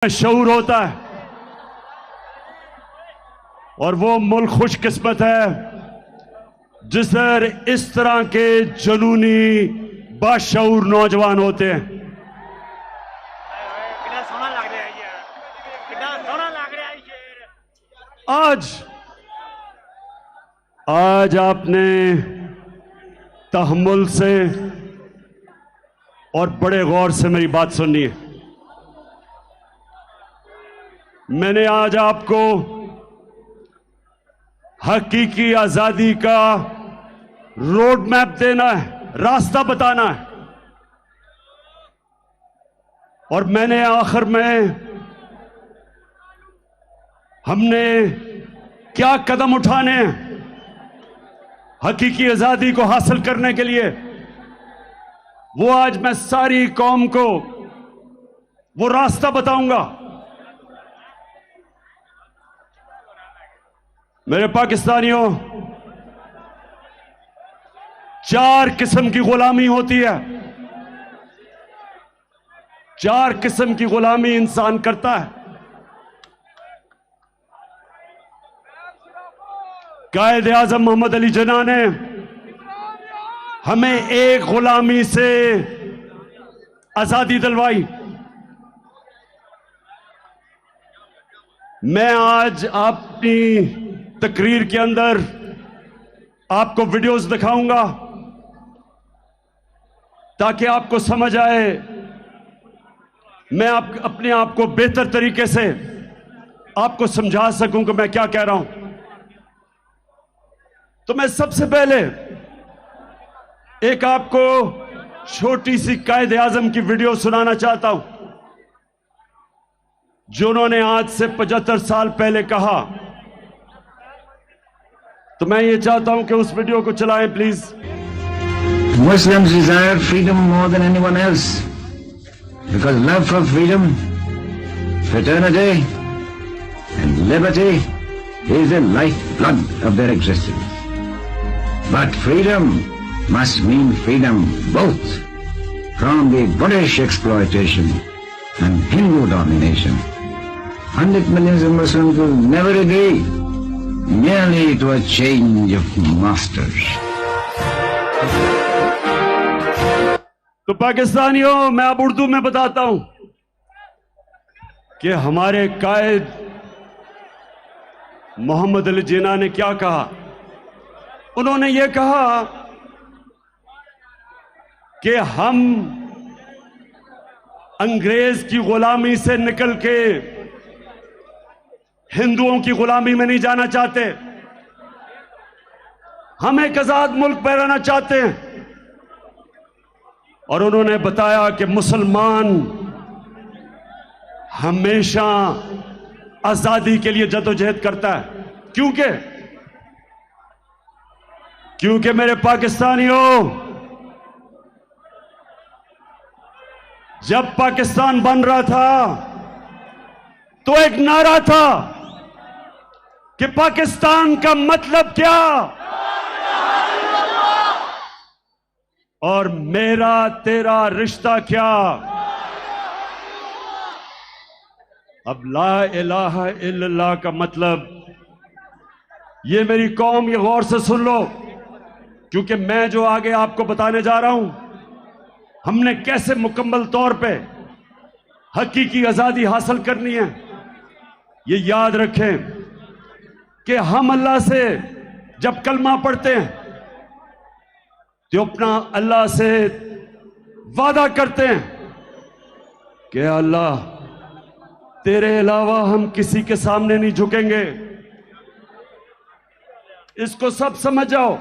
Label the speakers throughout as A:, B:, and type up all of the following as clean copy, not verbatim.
A: शऊर होता है और वो मुल्क खुशकिस्मत है जिसर इस तरह के जुनूनी बाशऊर नौजवान होते हैं। आज आपने तहम्मुल से और बड़े गौर से मेरी बात सुननी है। मैंने आज आपको हकीकी आजादी का रोड मैप देना है, रास्ता बताना है। और मैंने आखिर में हमने क्या कदम उठाने हैं हकीकी आजादी को हासिल करने के लिए, वो आज मैं सारी कौम को वो रास्ता बताऊंगा। मेरे पाकिस्तानियों, 4 किस्म की गुलामी होती है। 4 किस्म की गुलामी इंसान करता है। कायद आजम मोहम्मद अली जिन्ना ने हमें एक गुलामी से आजादी दिलवाई। मैं आज अपनी तकरीर के अंदर आपको वीडियोस दिखाऊंगा ताकि आपको समझ आए, मैं अपने आप को बेहतर तरीके से आपको समझा सकूं कि मैं क्या कह रहा हूं। तो मैं सबसे पहले एक आपको छोटी सी कायद आजम की वीडियो सुनाना चाहता हूं जिन्होंने आज से 75 साल पहले कहा। तो मैं ये चाहता हूं कि उस वीडियो को चलाएं please.
B: Muslims desire freedom more than anyone else because love for freedom, fraternity and liberty is the lifeblood of their existence. But freedom must mean freedom both from the British exploitation and Hindu domination. 100 millions of Muslims will never agree merely to a change of masters.
A: तो पाकिस्तानियों, मैं अब उर्दू में बताता हूं कि हमारे कायद मोहम्मद अली जिन्ना ने क्या कहा। उन्होंने ये कहा कि हम अंग्रेज की गुलामी से निकल के हिंदुओं की गुलामी में नहीं जाना चाहते, हम एक आजाद मुल्क में रहना चाहते हैं। और उन्होंने बताया कि मुसलमान हमेशा आजादी के लिए जद्दोजहद करता है। क्योंकि मेरे पाकिस्तानियों, जब पाकिस्तान बन रहा था तो एक नारा था कि पाकिस्तान का मतलब क्या, और मेरा तेरा रिश्ता क्या। अब ला इलाहा इल्लल्लाह का मतलब, ये मेरी कौम ये गौर से सुन लो, क्योंकि मैं जो आगे आपको बताने जा रहा हूं, हमने कैसे मुकम्मल तौर पे हकीकी आजादी हासिल करनी है। ये याद रखें कि हम अल्लाह से जब कलमा पढ़ते हैं तो अपना अल्लाह से वादा करते हैं कि अल्लाह तेरे अलावा हम किसी के सामने नहीं झुकेंगे। इसको सब समझ जाओ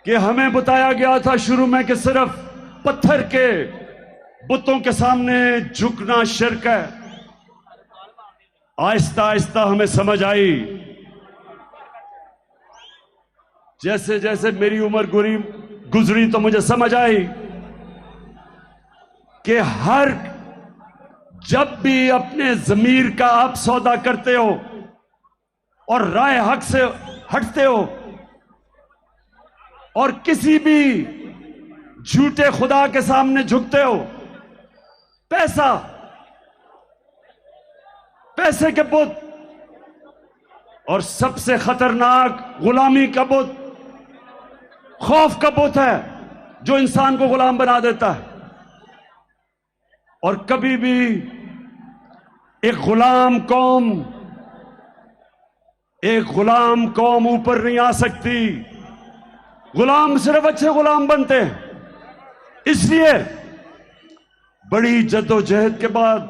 A: कि हमें बताया गया था शुरू में कि सिर्फ पत्थर के बुतों के सामने झुकना शिर्क है। आहिस्ता आहिस्ता हमें समझ आई, जैसे जैसे मेरी उम्र गुजरी तो मुझे समझ आई कि जब भी अपने जमीर का आप सौदा करते हो और राय हक से हटते हो और किसी भी झूठे खुदा के सामने झुकते हो पैसा, पैसे के बुत, और सबसे खतरनाक गुलामी का बुत, खौफ का बुत है जो इंसान को गुलाम बना देता है। और कभी भी एक गुलाम कौम ऊपर नहीं आ सकती। गुलाम सिर्फ अच्छे गुलाम बनते हैं। इसलिए बड़ी जद्दोजहद के बाद,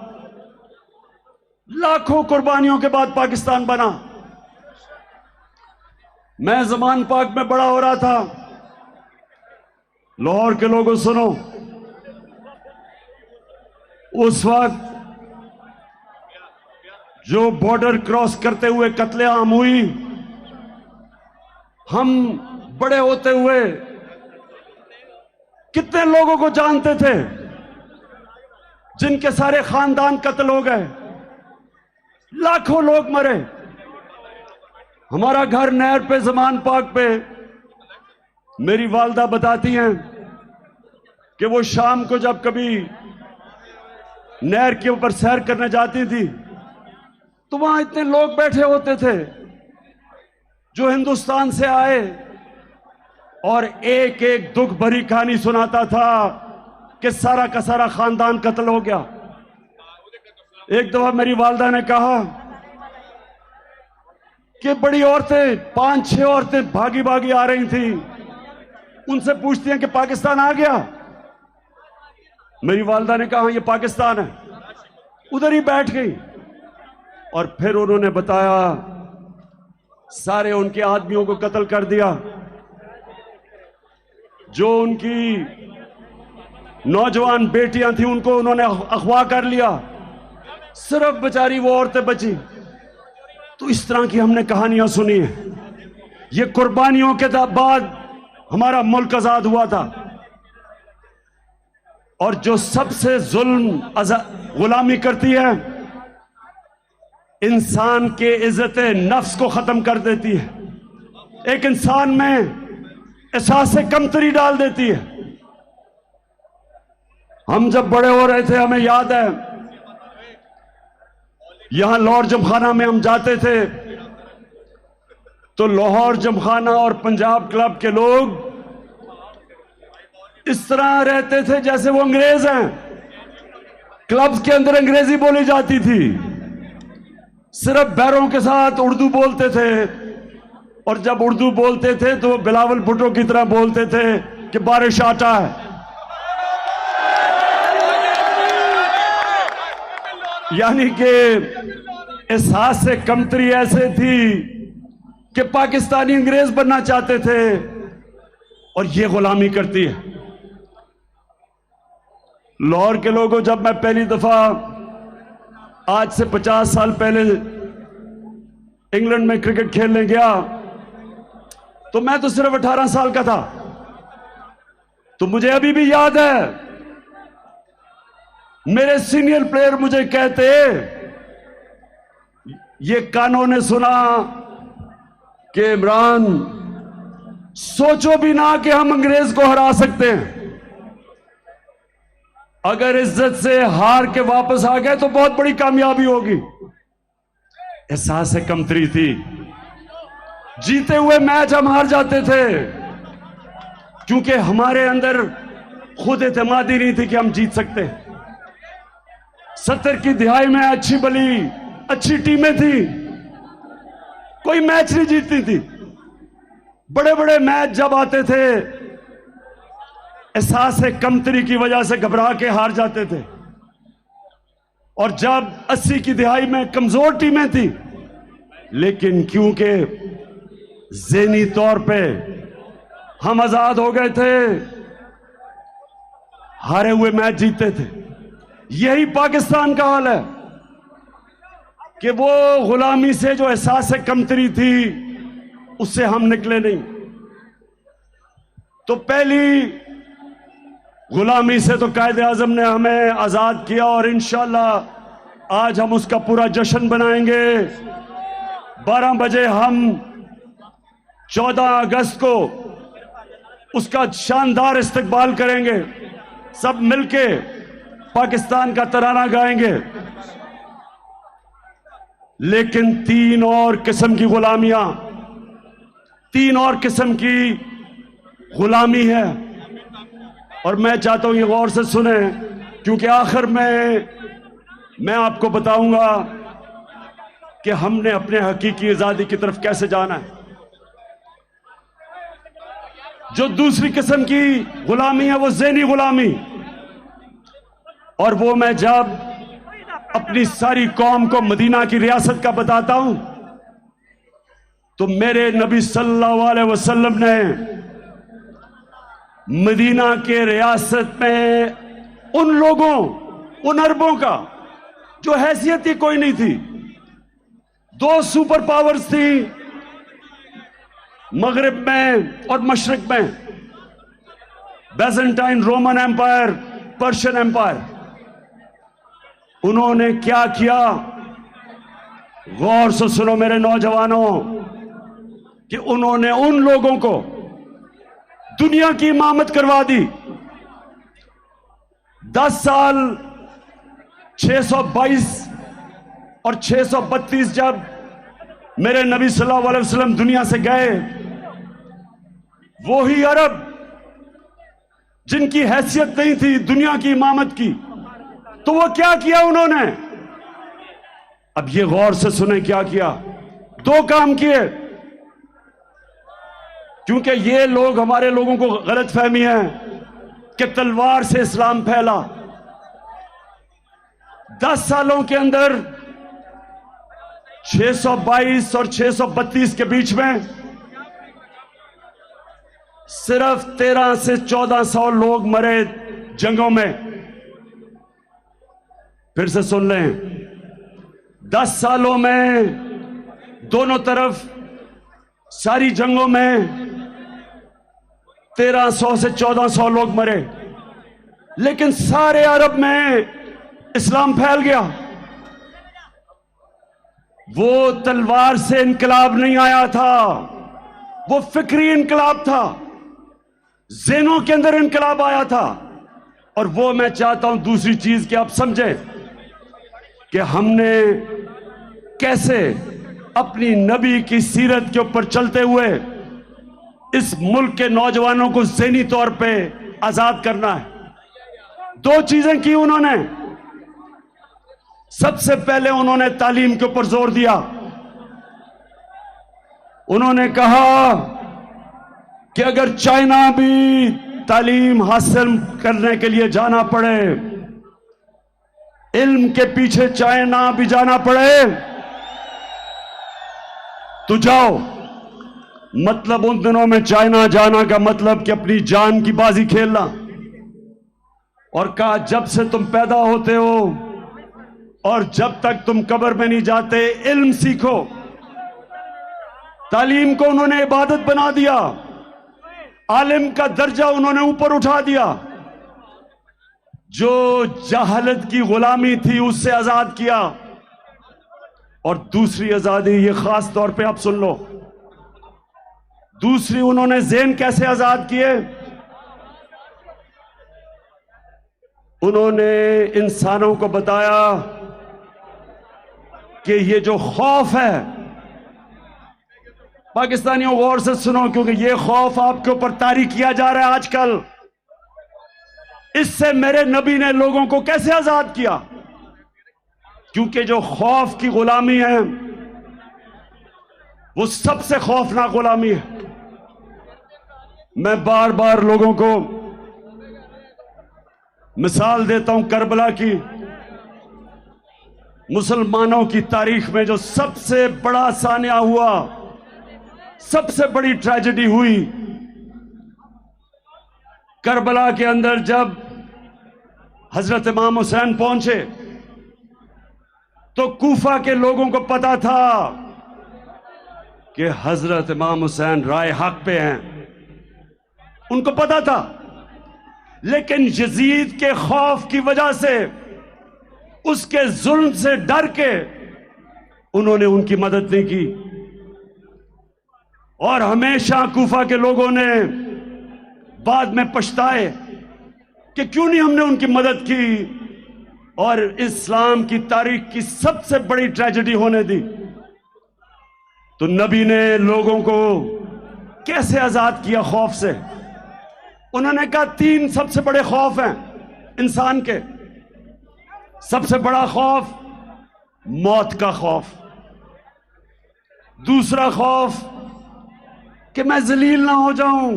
A: लाखों कुर्बानियों के बाद पाकिस्तान बना। मैं ज़मान पाक में बड़ा हो रहा था। लाहौर के लोगों सुनो, उस वक्त जो बॉर्डर क्रॉस करते हुए कत्लेआम हुई, हम बड़े होते हुए कितने लोगों को जानते थे जिनके सारे खानदान कत्ल हो गए, लाखों लोग मरे। हमारा घर नहर पे, ज़मान पाक पे, मेरी वालदा बताती हैं कि वो शाम को जब कभी नहर के ऊपर सैर करने जाती थी तो वहां इतने लोग बैठे होते थे जो हिंदुस्तान से आए, और एक एक दुख भरी कहानी सुनाता था कि सारा का सारा खानदान कत्ल हो गया। एक दफा मेरी वालदा ने कहा कि बड़ी औरतें, 5-6 औरतें भागी भागी आ रही थी, उनसे पूछती हैं कि पाकिस्तान आ गया। मेरी वालदा ने कहा ये पाकिस्तान है। उधर ही बैठ गई और फिर उन्होंने बताया सारे उनके आदमियों को कत्ल कर दिया, जो उनकी नौजवान बेटियां थी उनको उन्होंने अगवा कर लिया, सिर्फ बेचारी वो औरतें बची। तो इस तरह की हमने कहानियां सुनी है। ये कुर्बानियों के बाद हमारा मुल्क आजाद हुआ था। और जो सबसे जुल्म गुलामी करती है, इंसान के इज्जत नफ्स को खत्म कर देती है, एक इंसान में एहसास कमतरी डाल देती है। हम जब बड़े हो रहे थे, हमें याद है यहां लाहौर जमखाना में हम जाते थे तो लाहौर जमखाना और पंजाब क्लब के लोग इस तरह रहते थे जैसे वो अंग्रेज हैं। क्लब्स के अंदर अंग्रेजी बोली जाती थी, सिर्फ बैरों के साथ उर्दू बोलते थे, और जब उर्दू बोलते थे तो वो बिलावल भुट्टो की तरह बोलते थे कि बारिश आटा है। यानी कि एहसास से कमतरी ऐसे थी कि पाकिस्तानी अंग्रेज बनना चाहते थे, और ये गुलामी करती है। लाहौर के लोगों, जब मैं पहली दफा आज से 50 साल पहले इंग्लैंड में क्रिकेट खेलने गया तो मैं तो सिर्फ 18 साल का था। तो मुझे अभी भी याद है, मेरे सीनियर प्लेयर मुझे कहते, ये कानों ने सुना कि इमरान सोचो भी ना कि हम अंग्रेज को हरा सकते हैं, अगर इज्जत से हार के वापस आ गए तो बहुत बड़ी कामयाबी होगी। एहसास कमतरी थी। जीते हुए मैच हम हार जाते थे क्योंकि हमारे अंदर खुद एतमादी नहीं थी कि हम जीत सकते। 70 की दिहाई में अच्छी भली अच्छी टीमें थी, कोई मैच नहीं जीतती थी। बड़े बड़े मैच जब आते थे, एहसास कमतरी की वजह से घबरा के हार जाते थे। और जब 80 की दिहाई में कमजोर टीमें थी, लेकिन क्योंकि ज़हनी तौर पे हम आजाद हो गए थे, हारे हुए मैच जीतते थे। यही पाकिस्तान का हाल है कि वो गुलामी से जो एहसास कमतरी थी उससे हम निकले नहीं। तो पहली गुलामी से तो कायदे आजम ने हमें आजाद किया, और इंशाअल्लाह आज हम उसका पूरा जश्न बनाएंगे। 12 बजे हम 14 अगस्त को उसका शानदार इस्तकबाल करेंगे, सब मिलके पाकिस्तान का तराना गाएंगे, लेकिन तीन और किस्म की गुलामियां, तीन और किस्म की गुलामी है। और मैं चाहता हूं ये गौर से सुने, क्योंकि आखिर में मैं आपको बताऊंगा कि हमने अपने हकीकी आजादी की तरफ कैसे जाना है। जो दूसरी किस्म की गुलामी है वो ज़हनी गुलामी, और वो मैं जब अपनी सारी कौम को मदीना की रियासत का बताता हूं तो मेरे नबी सल्लल्लाहु अलैहि वसल्लम ने मदीना के रियासत में उन लोगों, उन अरबों का जो हैसियत ही कोई नहीं थी, दो सुपर पावर्स थी मगरिब में और मशरिक में, Byzantine Roman empire, Persian empire. उन्होंने क्या किया, गौर से सुनो मेरे नौजवानों, कि उन्होंने उन लोगों को दुनिया की इमामत करवा दी। 10 साल 622 और 632 जब मेरे नबी सल्लल्लाहु अलैहि वसल्लम दुनिया से गए, वो ही अरब जिनकी हैसियत नहीं थी दुनिया की इमामत की, तो वो क्या किया उन्होंने? अब ये गौर से सुने क्या किया। दो काम किए, क्योंकि ये लोग, हमारे लोगों को गलत फहमी है कि तलवार से इस्लाम फैला। 10 सालों के अंदर 622 और 632 के बीच में सिर्फ 13 से 1400 लोग मरे जंगों में। फिर से सुन लें, 10 सालों में दोनों तरफ सारी जंगों में 1300 से 1400 लोग मरे, लेकिन सारे अरब में इस्लाम फैल गया। वो तलवार से इनकलाब नहीं आया था, वो फिक्री इनकलाब था, ज़हनों के अंदर इनकलाब आया था। और वो मैं चाहता हूं दूसरी चीज कि आप समझें कि हमने कैसे अपनी नबी की सीरत के ऊपर चलते हुए इस मुल्क के नौजवानों को ज़हनी तौर पे आजाद करना है। दो चीजें की उन्होंने। सबसे पहले उन्होंने तालीम के ऊपर जोर दिया। उन्होंने कहा कि अगर चाइना भी तालीम हासिल करने के लिए जाना पड़े, इल्म के पीछे चाइना भी जाना पड़े, तो जाओ। मतलब उन दिनों में चाइना जाना का मतलब कि अपनी जान की बाजी खेलना। और कहा जब से तुम पैदा होते हो और जब तक तुम कब्र में नहीं जाते, इल्म सीखो। तालीम को उन्होंने इबादत बना दिया, आलिम का दर्जा उन्होंने ऊपर उठा दिया। जो जहालत की गुलामी थी उससे आजाद किया। और दूसरी आजादी, ये खास तौर पे आप सुन लो, दूसरी उन्होंने ज़हन कैसे आजाद किए? उन्होंने इंसानों को बताया कि ये जो खौफ है, पाकिस्तानियों गौर से सुनो, क्योंकि ये खौफ आपके ऊपर तारी किया जा रहा है आजकल। इससे मेरे नबी ने लोगों को कैसे आजाद किया? क्योंकि जो खौफ की गुलामी है वो सबसे खौफनाक गुलामी है। मैं बार बार लोगों को मिसाल देता हूं करबला की। मुसलमानों की तारीख में जो सबसे बड़ा सानिया हुआ, सबसे बड़ी ट्रेजेडी हुई, करबला के अंदर जब हजरत इमाम हुसैन पहुंचे तो कूफा के लोगों को पता था कि हजरत इमाम हुसैन राय हक पे हैं, उनको पता था। लेकिन यजीद के खौफ की वजह से, उसके जुल्म से डर के उन्होंने उनकी मदद नहीं की। और हमेशा कूफा के लोगों ने बाद में पछताए कि क्यों नहीं हमने उनकी मदद की, और इस्लाम की तारीख की सबसे बड़ी ट्रेजेडी होने दी, तो नबी ने लोगों को कैसे आजाद किया खौफ से। उन्होंने कहा 3 सबसे बड़े खौफ हैं इंसान के। सबसे बड़ा खौफ मौत का खौफ, दूसरा खौफ कि मैं जलील ना हो जाऊं,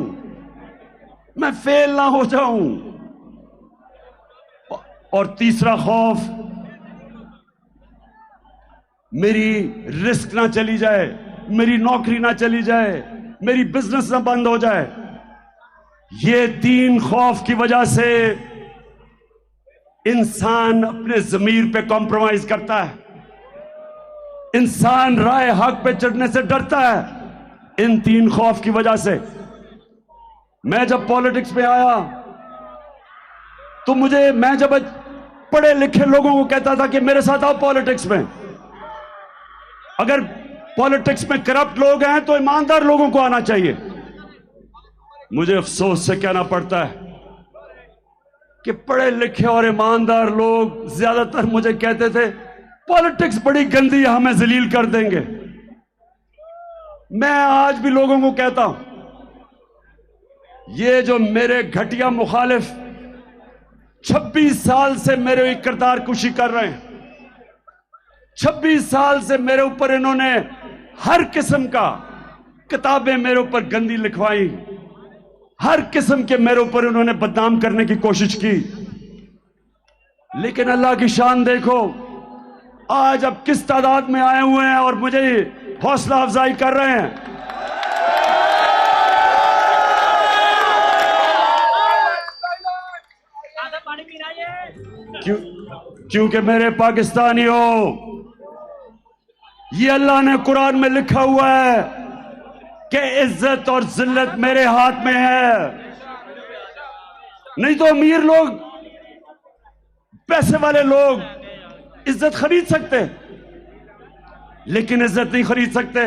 A: मैं फेल ना हो जाऊं, और तीसरा खौफ मेरी रिस्क ना चली जाए, मेरी नौकरी ना चली जाए, मेरी बिजनेस ना बंद हो जाए। ये 3 खौफ की वजह से इंसान अपने जमीर पे कॉम्प्रोमाइज करता है, इंसान राय हक पे चढ़ने से डरता है, इन 3 खौफ की वजह से। मैं जब पॉलिटिक्स में आया तो मैं जब पढ़े लिखे लोगों को कहता था कि मेरे साथ आओ पॉलिटिक्स में, अगर पॉलिटिक्स में करप्ट लोग हैं तो ईमानदार लोगों को आना चाहिए। मुझे अफसोस से कहना पड़ता है कि पढ़े लिखे और ईमानदार लोग ज्यादातर मुझे कहते थे पॉलिटिक्स बड़ी गंदी है, हमें जलील कर देंगे। मैं आज भी लोगों को कहता हूं, ये जो मेरे घटिया मुखालिफ 26 साल से मेरे किरदार कुशी कर रहे हैं, 26 साल से मेरे ऊपर इन्होंने हर किस्म का किताबें मेरे ऊपर गंदी लिखवाई, हर किस्म के मेरे ऊपर उन्होंने बदनाम करने की कोशिश की। लेकिन अल्लाह की शान देखो, आज अब किस तादाद में आए हुए हैं और मुझे हौसला अफजाई कर रहे हैं। क्योंकि मेरे पाकिस्तानियों, ये अल्लाह ने कुरान में लिखा हुआ है कि इज्जत और जिल्लत मेरे हाथ में है। नहीं तो अमीर लोग, पैसे वाले लोग इज्जत खरीद सकते, लेकिन इज्जत नहीं खरीद सकते।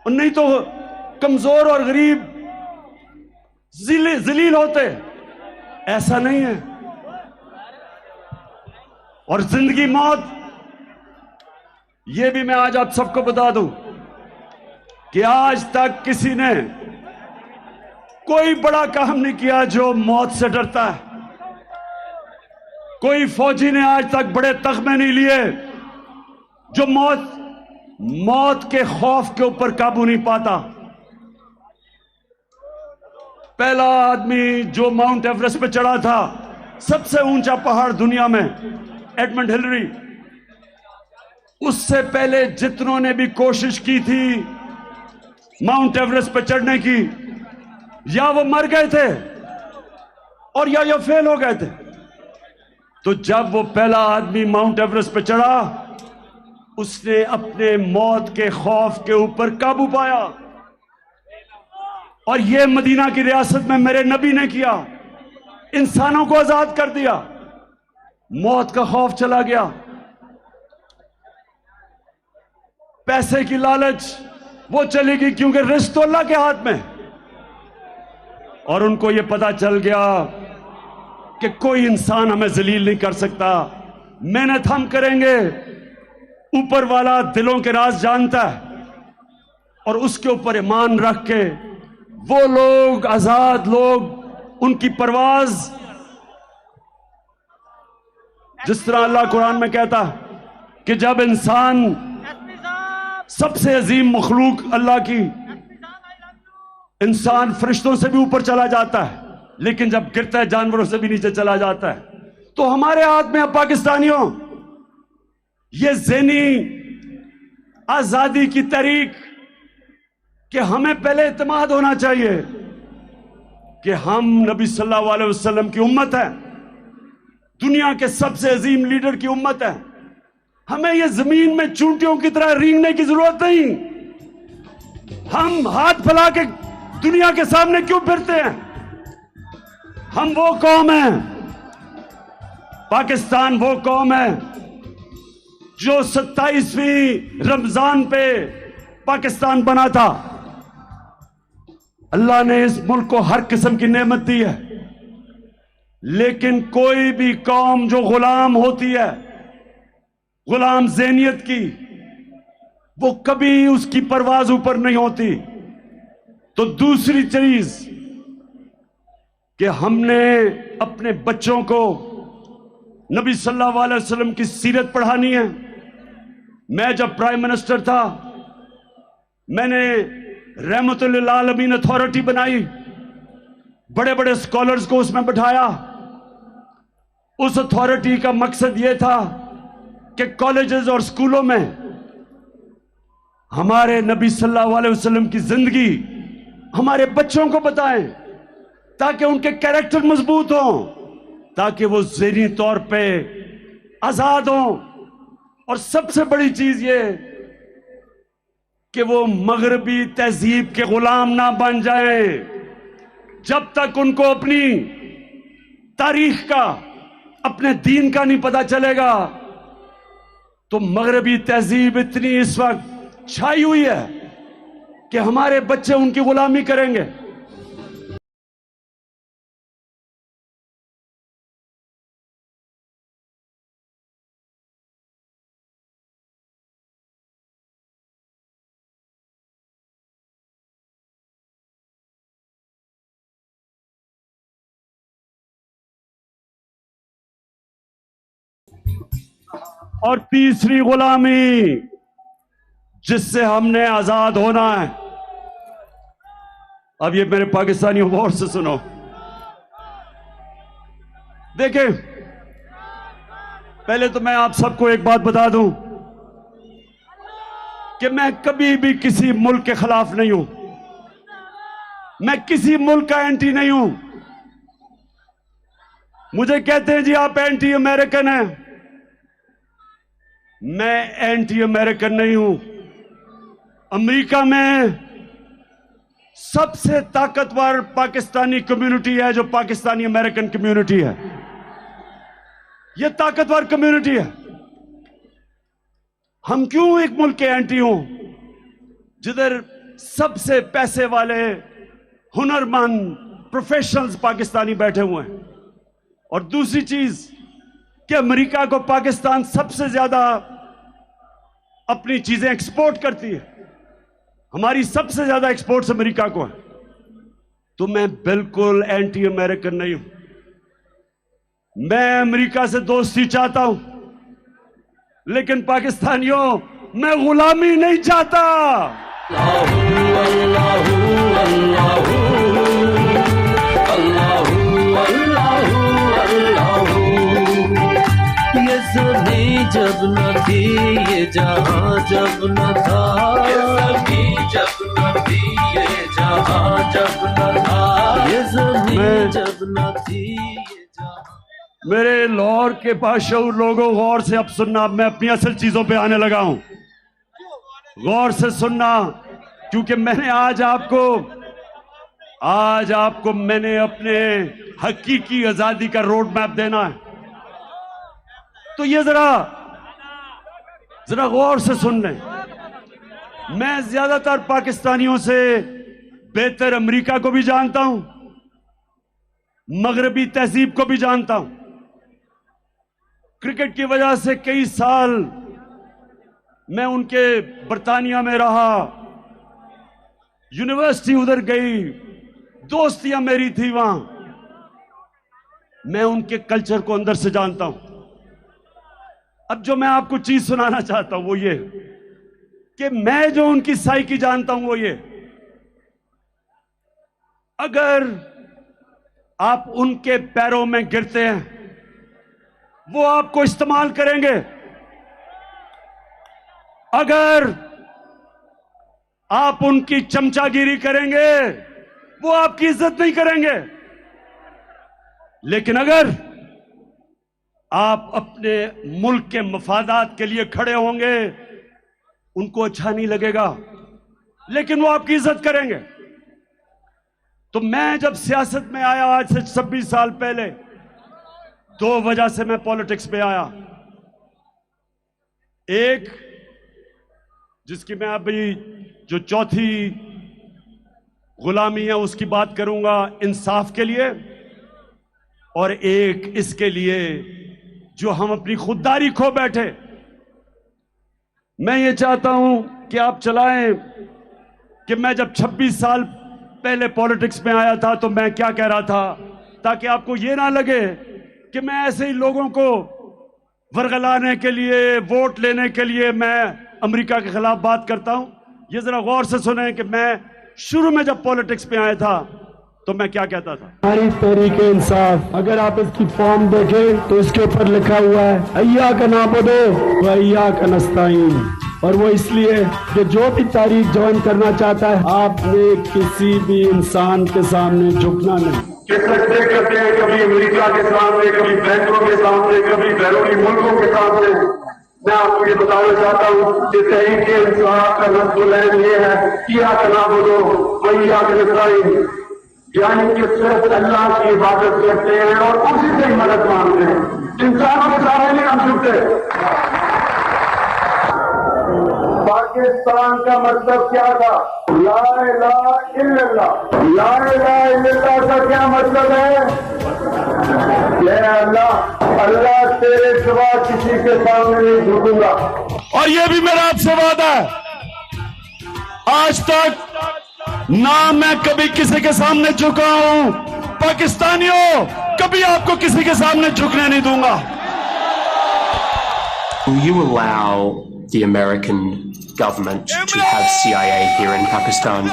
A: और नहीं तो कमजोर और गरीब जलील होते। ऐसा नहीं है। और जिंदगी मौत, यह भी मैं आज आप सबको बता दूं कि आज तक किसी ने कोई बड़ा काम नहीं किया जो मौत से डरता है। कोई फौजी ने आज तक बड़े तगमे नहीं लिए जो मौत के खौफ के ऊपर काबू नहीं पाता। पहला आदमी जो माउंट एवरेस्ट पे चढ़ा था, सबसे ऊंचा पहाड़ दुनिया में, एडमंड हिलरी, उससे पहले जितनों ने भी कोशिश की थी माउंट एवरेस्ट पे चढ़ने की, या वो मर गए थे और या फेल हो गए थे। तो जब वो पहला आदमी माउंट एवरेस्ट पे चढ़ा, उसने अपने मौत के खौफ के ऊपर काबू पाया। और ये मदीना की रियासत में मेरे नबी ने किया, इंसानों को आजाद कर दिया, मौत का खौफ चला गया। पैसे की लालच वो चली गई, क्योंकि रिस्क तो अल्लाह के हाथ में। और उनको ये पता चल गया कि कोई इंसान हमें जलील नहीं कर सकता, मेहनत हम करेंगे। ऊपर वाला दिलों के राज जानता है, और उसके ऊपर ईमान रख के वो लोग, आजाद लोग, उनकी परवाज, जिस तरह अल्लाह कुरान में कहता है कि जब इंसान, सबसे अजीम मखलूक अल्लाह की, इंसान फरिश्तों से भी ऊपर चला जाता है, लेकिन जब गिरता है जानवरों से भी नीचे चला जाता है। तो हमारे हाथ में, अब पाकिस्तानियों, ये ज़हनी आजादी की तहरीक, कि हमें पहले इत्मीनान होना चाहिए कि हम नबी सल्लल्लाहु अलैहि वसल्लम की उम्मत है, दुनिया के सबसे अजीम लीडर की उम्मत है। हमें ये जमीन में चूंटियों की तरह रेंगने की जरूरत नहीं। हम हाथ फैला के दुनिया के सामने क्यों फिरते हैं? हम वो कौम है, पाकिस्तान वो कौम है जो 27वीं रमजान पे पाकिस्तान बना था। अल्लाह ने इस मुल्क को हर किस्म की नेमत दी है, लेकिन कोई भी कौम जो गुलाम होती है, गुलाम ज़हनियत की, वो कभी उसकी परवाज ऊपर नहीं होती। तो दूसरी चीज कि हमने अपने बच्चों को नबी सल्लल्लाहु अलैहि वसल्लम की सीरत पढ़ानी है। मैं जब प्राइम मिनिस्टर था, मैंने रहमतुल लिल आलमीन अथॉरिटी बनाई, बड़े बड़े स्कॉलर्स को उसमें बिठाया। उस अथॉरिटी का मकसद यह था कि कॉलेजेस और स्कूलों में हमारे नबी सल्लल्लाहु अलैहि वसल्लम की जिंदगी हमारे बच्चों को बताएं, ताकि उनके कैरेक्टर मजबूत हों, ताकि वो ज़हनी तौर पे आजाद हों। और सबसे बड़ी चीज ये कि वो मगरबी तहजीब के गुलाम ना बन जाएं। जब तक उनको अपनी तारीख का, अपने दीन का नहीं पता चलेगा, तो मगरबी तहजीब इतनी इस वक्त छाई हुई है कि हमारे बच्चे उनकी गुलामी करेंगे। और तीसरी गुलामी जिससे हमने आजाद होना है, अब ये मेरे पाकिस्तानियों गौर से सुनो। देखिए, पहले तो मैं आप सबको एक बात बता दूं कि मैं कभी भी किसी मुल्क के खिलाफ नहीं हूं, मैं किसी मुल्क का एंटी नहीं हूं। मुझे कहते हैं जी आप एंटी अमेरिकन हैं, मैं एंटी अमेरिकन नहीं हूं। अमेरिका में सबसे ताकतवर पाकिस्तानी कम्युनिटी है जो पाकिस्तानी अमेरिकन कम्युनिटी है। यह ताकतवर कम्युनिटी है। हम क्यों एक मुल्क के एंटी हों जिधर सबसे पैसे वाले हुनरमंद प्रोफेशनल्स पाकिस्तानी बैठे हुए हैं। और दूसरी चीज कि अमेरिका को पाकिस्तान सबसे ज्यादा अपनी चीजें एक्सपोर्ट करती है, हमारी सबसे ज्यादा एक्सपोर्ट्स अमेरिका को है। तो मैं बिल्कुल एंटी अमेरिकन नहीं हूं। मैं अमेरिका से दोस्ती चाहता हूं, लेकिन पाकिस्तानियों मैं गुलामी नहीं चाहता।
C: ये ज़मीं जब न थी, ये जहां जब न था, ये ज़मीं जब न थी, ये जहां जब न था, ये ज़मीं जब न थी, ये जहां।
A: मेरे लाहौर के बाशऊर लोगों, गौर से अब सुनना। अब मैं अपनी असल चीजों पे आने लगा हूं, गौर से सुनना, क्योंकि मैंने आज आपको मैंने अपने हकीकी आजादी का रोड मैप देना है। तो ये जरा गौर से सुन लें। मैं ज्यादातर पाकिस्तानियों से बेहतर अमेरिका को भी जानता हूं, मगरबी तहजीब को भी जानता हूं। क्रिकेट की वजह से कई साल मैं उनके बरतानिया में रहा, यूनिवर्सिटी उधर गई, दोस्तियां मेरी थी वहां। मैं उनके कल्चर को अंदर से जानता हूं। अब जो मैं आपको चीज सुनाना चाहता हूं वो ये कि मैं जो उनकी साइकी जानता हूं वो ये, अगर आप उनके पैरों में गिरते हैं वो आपको इस्तेमाल करेंगे, अगर आप उनकी चमचागिरी करेंगे वो आपकी इज्जत नहीं करेंगे, लेकिन अगर आप अपने मुल्क के मफादात के लिए खड़े होंगे उनको अच्छा नहीं लगेगा, लेकिन वो आपकी इज्जत करेंगे। तो मैं जब सियासत में आया आज से 26 साल पहले, 2 वजह से मैं पॉलिटिक्स में आया। एक, जिसकी मैं अभी जो चौथी गुलामी है उसकी बात करूंगा, इंसाफ के लिए। और एक इसके लिए जो हम अपनी खुददारी खो बैठे। मैं ये चाहता हूं कि आप चलाएं कि मैं जब 26 साल पहले पॉलिटिक्स में आया था तो मैं क्या कह रहा था, ताकि आपको ये ना लगे कि मैं ऐसे ही लोगों को वर्गलाने के लिए, वोट लेने के लिए मैं अमेरिका के खिलाफ बात करता हूं। ये जरा गौर से सुने कि मैं शुरू में जब पॉलिटिक्स में आया था तो मैं क्या कहता था।
D: हमारी तहरीक इंसाफ, अगर आप इसकी फॉर्म देखें तो इसके ऊपर लिखा हुआ है अय्या का नाबुदो व अय्या का नस्ताईन, और वो इसलिए कि जो भी तारीख ज्वाइन करना चाहता है आपने किसी भी इंसान के सामने झुकना नहीं।
E: करते कभी अमेरिका के सामने, कभी बैंकों के सामने, कभी बैरूनी मुल्कों के सामने। मैं आपको ये बताना चाहता हूँ कि तहरीक इंसाफ का नस्ल ये है किया का नाबुदो व अय्या का नस्ताईन, यानी कि सिर्फ अल्लाह की इबादत करते हैं और उसी से ही मदद मांगते हैं, इंसानों के सामने नहीं हम झुकते। पाकिस्तान का मतलब क्या था? ला इलाहा इल्लल्लाह। ला इलाहा इल्लल्लाह का क्या मतलब है? अल्लाह तेरे सिवा किसी के सामने नहीं झुकूंगा।
A: और ये भी मेरा आपसे वादा है, आज तक ना मैं कभी किसी के सामने झुका हूं, पाकिस्तानियों कभी आपको किसी के सामने झुकने नहीं दूंगा।
F: Will you allow the American government to have CIA here in Pakistan?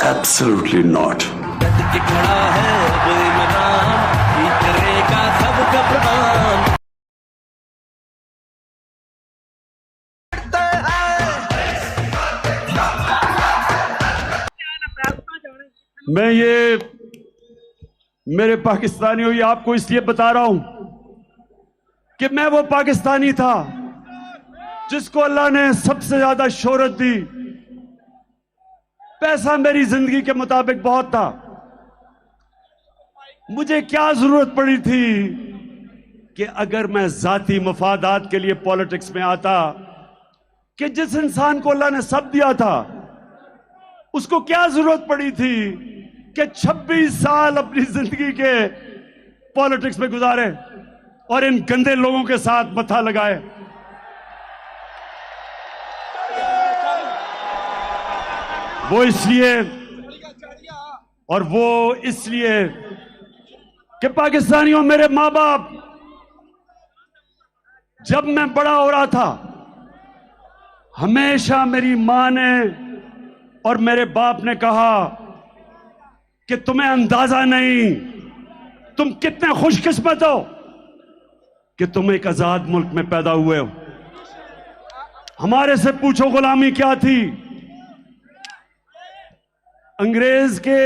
E: Absolutely not.
A: मैं ये मेरे पाकिस्तानियों ये आपको इसलिए बता रहा हूं कि मैं वो पाकिस्तानी था जिसको अल्लाह ने सबसे ज्यादा शोहरत दी। पैसा मेरी जिंदगी के मुताबिक बहुत था, मुझे क्या जरूरत पड़ी थी कि अगर मैं जाती मफादात के लिए पॉलिटिक्स में आता, कि जिस इंसान को अल्लाह ने सब दिया था उसको क्या जरूरत पड़ी थी कि 26 साल अपनी जिंदगी के पॉलिटिक्स में गुजारे और इन गंदे लोगों के साथ मथा लगाए। वो इसलिए और वो इसलिए कि पाकिस्तानियों, मेरे मां बाप, जब मैं बड़ा हो रहा था हमेशा मेरी मां ने और मेरे बाप ने कहा कि तुम्हें अंदाजा नहीं, तुम कितने खुशकिस्मत हो कि तुम एक आजाद मुल्क में पैदा हुए हो। हमारे से पूछो गुलामी क्या थी। अंग्रेज के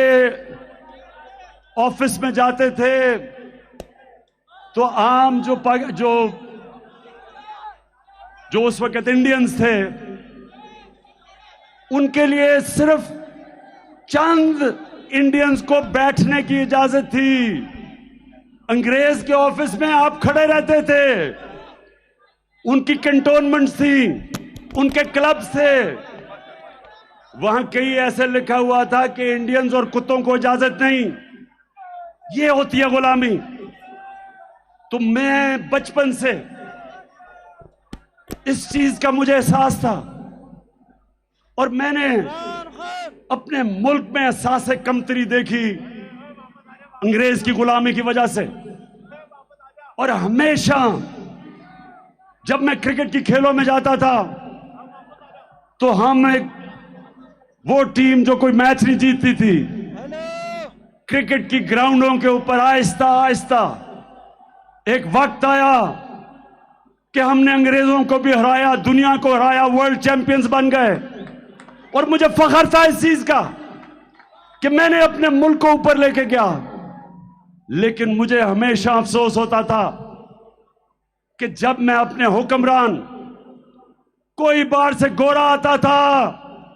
A: ऑफिस में जाते थे तो आम जो उस वक्त इंडियंस थे उनके लिए सिर्फ चंद इंडियंस को बैठने की इजाजत थी। अंग्रेज के ऑफिस में आप खड़े रहते थे, उनकी कैंटोनमेंट थी, उनके क्लब थे, वहां कहीं ऐसे लिखा हुआ था कि इंडियंस और कुत्तों को इजाजत नहीं। ये होती है गुलामी। तो मैं बचपन से इस चीज का मुझे एहसास था और मैंने अपने मुल्क में एहसास कमतरी देखी अंग्रेज की गुलामी की वजह से। और हमेशा जब मैं क्रिकेट की खेलों में जाता था तो वो टीम जो कोई मैच नहीं जीतती थी, क्रिकेट की ग्राउंडों के ऊपर आहिस्ता आहिस्ता एक वक्त आया कि हमने अंग्रेजों को भी हराया, दुनिया को हराया, वर्ल्ड चैंपियंस बन गए। और मुझे फख्र था इस चीज का कि मैंने अपने मुल्क को ऊपर लेके गया। लेकिन मुझे हमेशा अफसोस होता था कि जब मैं अपने हुक्मरान, कोई बाहर से गोरा आता था,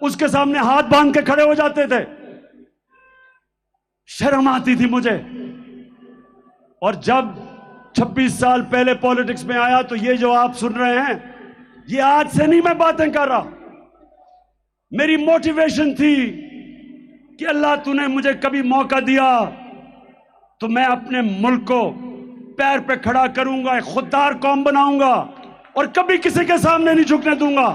A: उसके सामने हाथ बांध के खड़े हो जाते थे, शर्म आती थी मुझे। और जब 26 साल पहले पॉलिटिक्स में आया तो ये जो आप सुन रहे हैं, ये आज से नहीं मैं बातें कर रहा। मेरी मोटिवेशन थी कि अल्लाह तूने मुझे कभी मौका दिया तो मैं अपने मुल्क को पैर पे खड़ा करूंगा, एक खुददार कौम बनाऊंगा और कभी किसी के सामने नहीं झुकने दूंगा।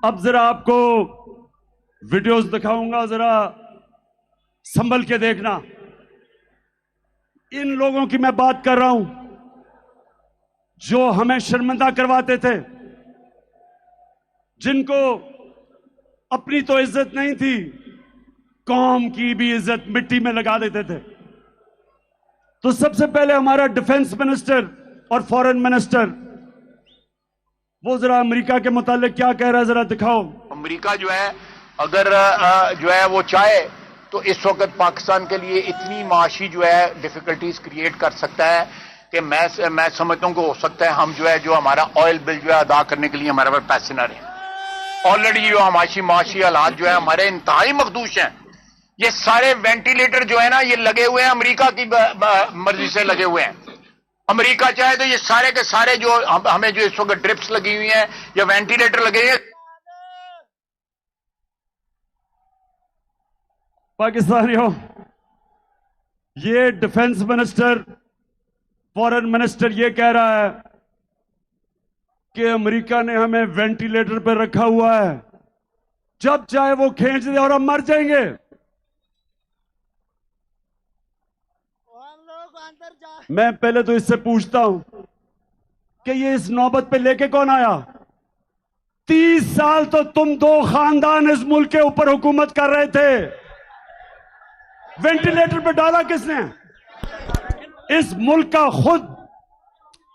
A: अब जरा आपको वीडियोस दिखाऊंगा, जरा संभल के देखना। इन लोगों की मैं बात कर रहा हूं जो हमें शर्मिंदा करवाते थे, जिनको अपनी तो इज्जत नहीं थी, कौम की भी इज्जत मिट्टी में लगा देते थे। तो सबसे पहले हमारा डिफेंस मिनिस्टर और फॉरेन मिनिस्टर, वो जरा अमेरिका के मुतालिक क्या कह रहा है, जरा दिखाओ।
G: अमेरिका जो है अगर जो है वो चाहे तो इस वक्त पाकिस्तान के लिए इतनी माशी जो है डिफिकल्टीज क्रिएट कर सकता है कि मैं समझता हूं कि हो सकता है हम जो हमारा ऑयल बिल जो है अदा करने के लिए हमारे पास पैसे ना रहे। ऑलरेडी जो माशी हालात जो है हमारे इंतहाई मखदूश हैं। ये सारे वेंटिलेटर जो है ना ये लगे हुए हैं, अमेरिका की मर्जी से लगे हुए हैं। अमेरिका चाहे तो ये सारे के सारे जो हमें जो इस वक्त ड्रिप्स लगी हुई हैं या वेंटिलेटर लगे हैं,
A: पाकिस्तानियों, ये डिफेंस मिनिस्टर, फॉरेन मिनिस्टर ये कह रहा है कि अमेरिका ने हमें वेंटिलेटर पर रखा हुआ है, जब चाहे वो खींच दे और हम मर जाएंगे। मैं पहले तो इससे पूछता हूं कि ये इस नौबत पे लेके कौन आया? 30 साल तो तुम दो खानदान इस मुल्क के ऊपर हुकूमत कर रहे थे। वेंटिलेटर पे डाला किसने? इस मुल्क का खुद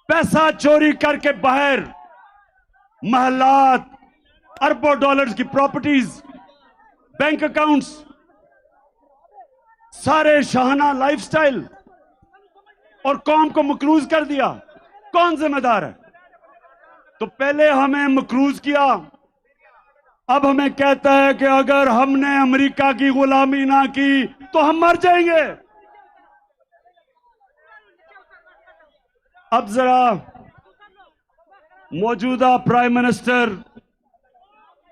A: पैसा चोरी करके बाहर महलात, अरबों डॉलर्स की प्रॉपर्टीज, बैंक अकाउंट्स, सारे शाहाना लाइफस्टाइल और कौम को मकरूज कर दिया। कौन जिम्मेदार है? तो पहले हमें मकरूज किया, अब हमें कहता है कि अगर हमने अमेरिका की गुलामी ना की तो हम मर जाएंगे। अब जरा मौजूदा प्राइम मिनिस्टर,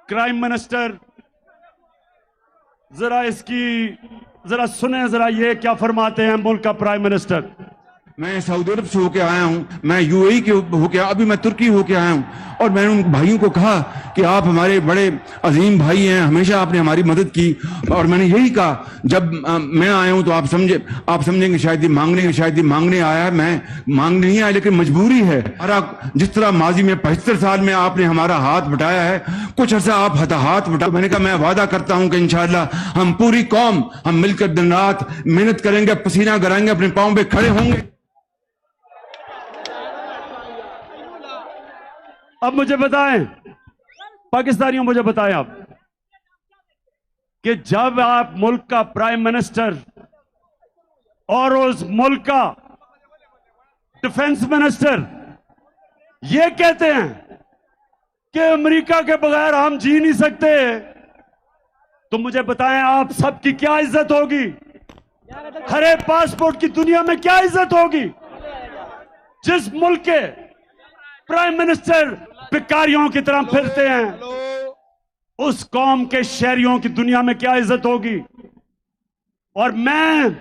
A: क्राइम मिनिस्टर, जरा इसकी जरा सुने, जरा ये क्या फरमाते हैं मुल्क का प्राइम मिनिस्टर।
H: मैं सऊदी अरब से होके आया हूं, मैं यूएई के होके, अभी मैं तुर्की होके आया हूं, और मैंने उन भाइयों को कहा कि आप हमारे बड़े अजीम भाई हैं, हमेशा आपने हमारी मदद की। और मैंने यही कहा, जब मैं आया हूं तो आप समझेंगे शायद ये मांगने आया है। मैं मांगने नहीं आया, लेकिन मजबूरी है। जिस तरह माजी में 75 साल में आपने हमारा हाथ बटाया है, कुछ अर्सा आप हाथ बटाओ। मैंने कहा मैं वादा करता हूं कि इंशाअल्लाह हम पूरी कौम हम मिलकर दिन रात मेहनत करेंगे, पसीना गिराएंगे, अपने पांव पे खड़े होंगे।
A: अब मुझे बताएं, पाकिस्तानियों, मुझे बताएं आप कि जब आप मुल्क का प्राइम मिनिस्टर और उस मुल्क का डिफेंस मिनिस्टर ये कहते हैं कि अमेरिका के बगैर हम जी नहीं सकते, तो मुझे बताएं आप सबकी क्या इज्जत होगी? हरे पासपोर्ट की दुनिया में क्या इज्जत होगी? जिस मुल्क के प्राइम मिनिस्टर भिखारियों की तरह फिरते हैं, उस कौम के शहरियों की दुनिया में क्या इज्जत होगी? और मैं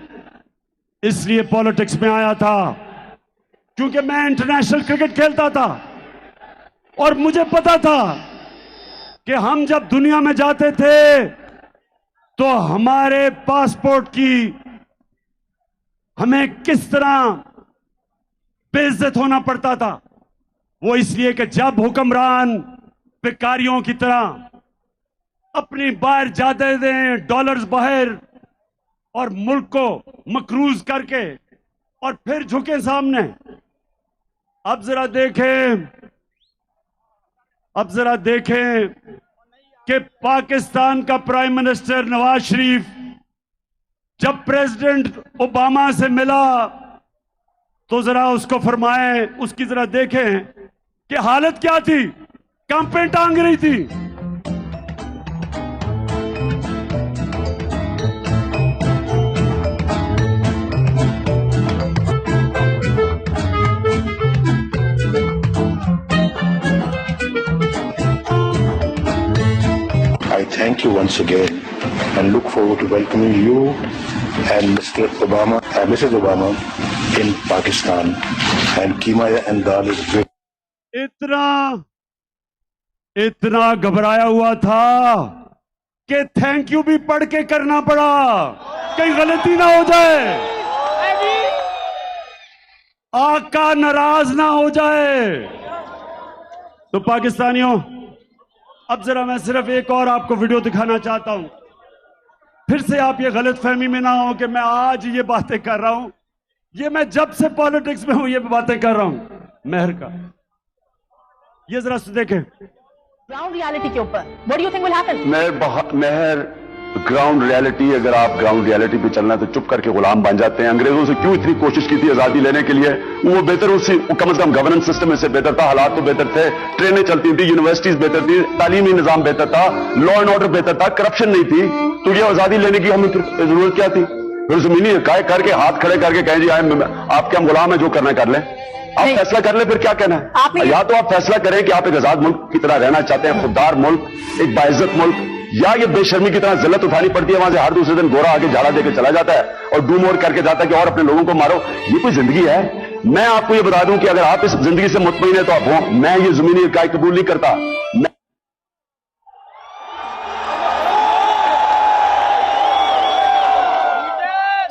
A: इसलिए पॉलिटिक्स में आया था क्योंकि मैं इंटरनेशनल क्रिकेट खेलता था और मुझे पता था कि हम जब दुनिया में जाते थे तो हमारे पासपोर्ट की हमें किस तरह बेइज्जत होना पड़ता था। वो इसलिए कि जब हुक्मरान भिखारियों की तरह अपनी बाहर जायदादें, डॉलर्स बाहर और मुल्क को मकरूज करके और फिर झुके सामने। अब जरा देखें कि पाकिस्तान का प्राइम मिनिस्टर नवाज शरीफ जब प्रेसिडेंट ओबामा से मिला तो जरा उसको फरमाएं, उसकी जरा देखें कि हालत क्या थी, कहां पे टांग रही थी।
I: I thank you once again and look forward to welcoming you and Mr. Obama and Mrs. Obama in Pakistan. And Keema and Dal is very
A: इतना घबराया हुआ था कि थैंक यू भी पढ़ के करना पड़ा, कहीं गलती ना हो जाए, आका नाराज ना हो जाए। तो पाकिस्तानियों, अब जरा मैं सिर्फ एक और आपको वीडियो दिखाना चाहता हूं, फिर से आप ये गलत फहमी में ना हो कि मैं आज ये बातें कर रहा हूं। ये मैं जब से पॉलिटिक्स में हूं ये बातें कर रहा हूं मेहर का। ये जरा देखें
J: ग्राउंड रियलिटी के ऊपर, what do you think will happen?
K: Mehar, ground reality, अगर आप ग्राउंड रियलिटी पे चलना है तो चुप करके गुलाम बन जाते हैं। अंग्रेजों से क्यों इतनी कोशिश की थी आजादी लेने के लिए? वो बेहतर, उससे कम से कम गवर्नेंस सिस्टम इससे बेहतर था, हालात तो बेहतर थे, ट्रेनें चलती थी, यूनिवर्सिटीज बेहतर थी, तालीमी निजाम बेहतर था, लॉ एंड ऑर्डर बेहतर था, करप्शन नहीं थी। तो ये आजादी लेने की हमें जरूरत क्या थी? फिर जमीनी काय करके हाथ खड़े करके कहें जी आपके हम गुलाम है, जो करना कर लें। आप फैसला कर ले, फिर क्या कहना है? या तो आप फैसला करें कि आप एक आजाद मुल्क की तरह रहना चाहते हैं, खुददार मुल्क, एक बाइज्जत मुल्क, या ये बेशर्मी की तरह जिल्लत उठानी पड़ती है, वहां से हर दूसरे दिन गोरा आके झाड़ा देके चला जाता है और डू मोर करके जाता है कि और अपने लोगों को मारो। ये कोई जिंदगी है? मैं आपको ये बता दूं कि अगर आप इस जिंदगी से मुतमईन है तो आप हो। मैं ये जमीनी इकाई कबूल नहीं करता।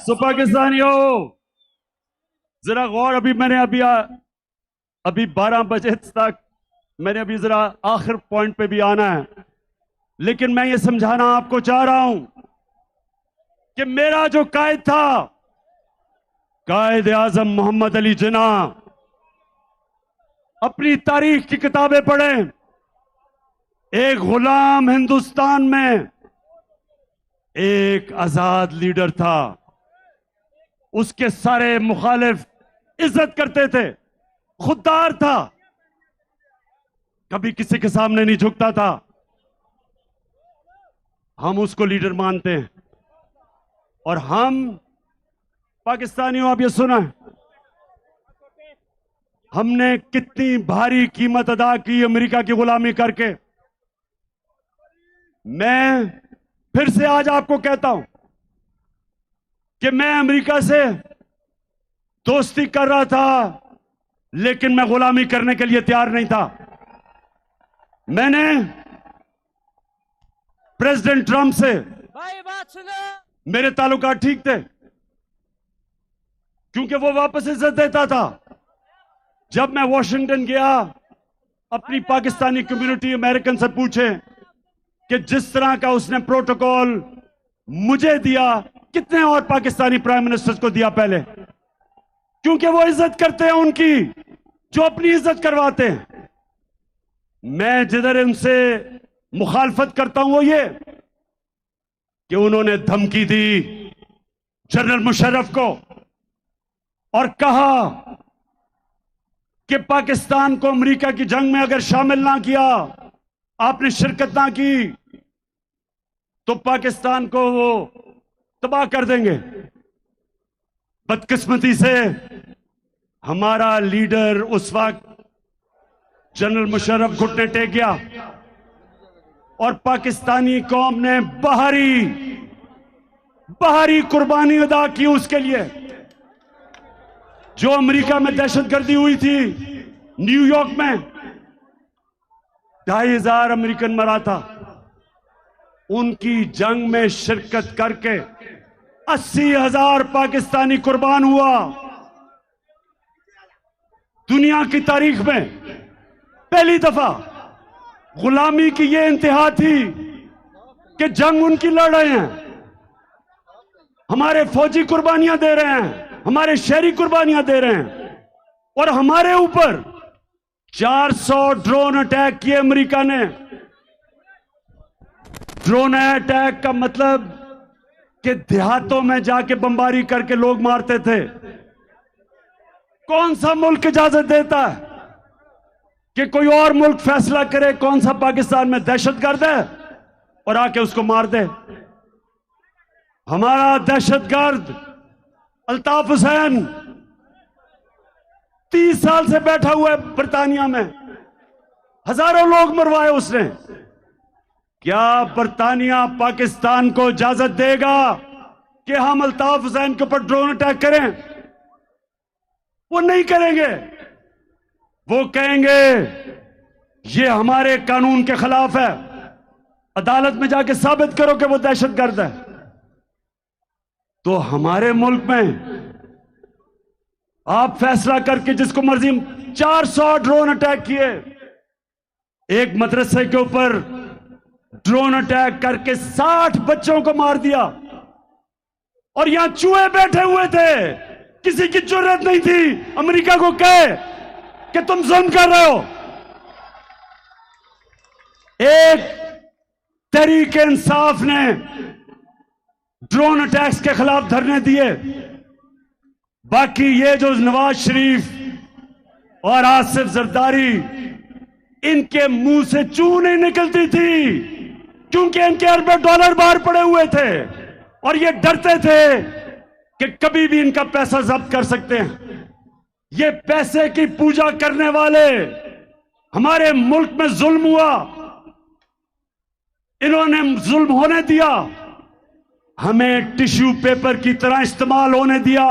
A: सो पाकिस्तानियों, जरा गौर, अभी 12 बजे तक मैंने अभी जरा आखिर पॉइंट पे भी आना है, लेकिन मैं ये समझाना आपको चाह रहा हूं कि मेरा जो कायद था, कायद आजम मोहम्मद अली जिन्ना, अपनी तारीख की किताबें पढ़ें। एक गुलाम हिंदुस्तान में एक आजाद लीडर था, उसके सारे मुखालिफ इज्जत करते थे, खुददार था, कभी किसी के सामने नहीं झुकता था। हम उसको लीडर मानते हैं। और हम पाकिस्तानियों, आप ये सुना, हमने कितनी भारी कीमत अदा की अमेरिका की गुलामी करके। मैं फिर से आज आपको कहता हूं कि मैं अमेरिका से दोस्ती कर रहा था, लेकिन मैं गुलामी करने के लिए तैयार नहीं था। मैंने प्रेसिडेंट ट्रंप से मेरे ताल्लुकात ठीक थे, क्योंकि वो वापस इज्जत देता था। जब मैं वॉशिंगटन गया, अपनी पाकिस्तानी कम्युनिटी अमेरिकन से पूछे कि जिस तरह का उसने प्रोटोकॉल मुझे दिया, कितने और पाकिस्तानी प्राइम मिनिस्टर्स को दिया पहले, क्योंकि वो इज्जत करते हैं उनकी जो अपनी इज्जत करवाते हैं। मैं जिधर उनसे मुखालफत करता हूं वो ये कि उन्होंने धमकी दी जनरल मुशर्रफ को और कहा कि पाकिस्तान को अमेरिका की जंग में अगर शामिल ना किया, आपने शिरकत ना की, तो पाकिस्तान को वो तबाह कर देंगे। बदकिस्मती से हमारा लीडर उस वक्त जनरल मुशर्रफ घुटने टेक गया और पाकिस्तानी कौम ने बाहरी कुर्बानी अदा की उसके लिए। जो अमेरिका में दहशतगर्दी हुई थी, न्यूयॉर्क में 2500 अमेरिकन मरा था, उनकी जंग में शिरकत करके 80,000 पाकिस्तानी कुर्बान हुआ। दुनिया की तारीख में पहली दफा गुलामी की यह इंतहा थी कि जंग उनकी लड़ रहे हैं, हमारे फौजी कुर्बानियां दे रहे हैं, हमारे शहरी कुर्बानियां दे रहे हैं, और हमारे ऊपर 400 ड्रोन अटैक किए अमेरिका ने। ड्रोन अटैक का मतलब कि देहातों में जाके बमबारी करके लोग मारते थे। कौन सा मुल्क इजाजत देता है कि कोई और मुल्क फैसला करे कौन सा पाकिस्तान में दहशतगर्द है और आके उसको मार दे? हमारा दहशतगर्द अल्ताफ हुसैन 30 साल से बैठा हुआ है बरतानिया में, हजारों लोग मरवाए उसने। क्या बरतानिया पाकिस्तान को इजाजत देगा कि हम अल्ताफ हुसैन के ऊपर ड्रोन अटैक करें? वो नहीं करेंगे। वो कहेंगे ये हमारे कानून के खिलाफ है, अदालत में जाके साबित करो कि वो दहशतगर्द है। तो हमारे मुल्क में आप फैसला करके जिसको मर्जी, 400 ड्रोन अटैक किए, एक मदरसे के ऊपर ड्रोन अटैक करके 60 बच्चों को मार दिया और यहां चूहे बैठे हुए थे। किसी की जरूरत नहीं थी अमेरिका को कहे कि तुम जुल्म कर रहे हो। एक तहरीक इंसाफ ने ड्रोन अटैक्स के खिलाफ धरने दिए, बाकी ये जो नवाज शरीफ और आसिफ जरदारी, इनके मुंह से चू नहीं निकलती थी क्योंकि इनके अरबों डॉलर बाहर पड़े हुए थे और ये डरते थे कि कभी भी इनका पैसा जब्त कर सकते हैं। ये पैसे की पूजा करने वाले हमारे मुल्क में जुल्म हुआ, इन्होंने जुल्म होने दिया, हमें टिश्यू पेपर की तरह इस्तेमाल होने दिया।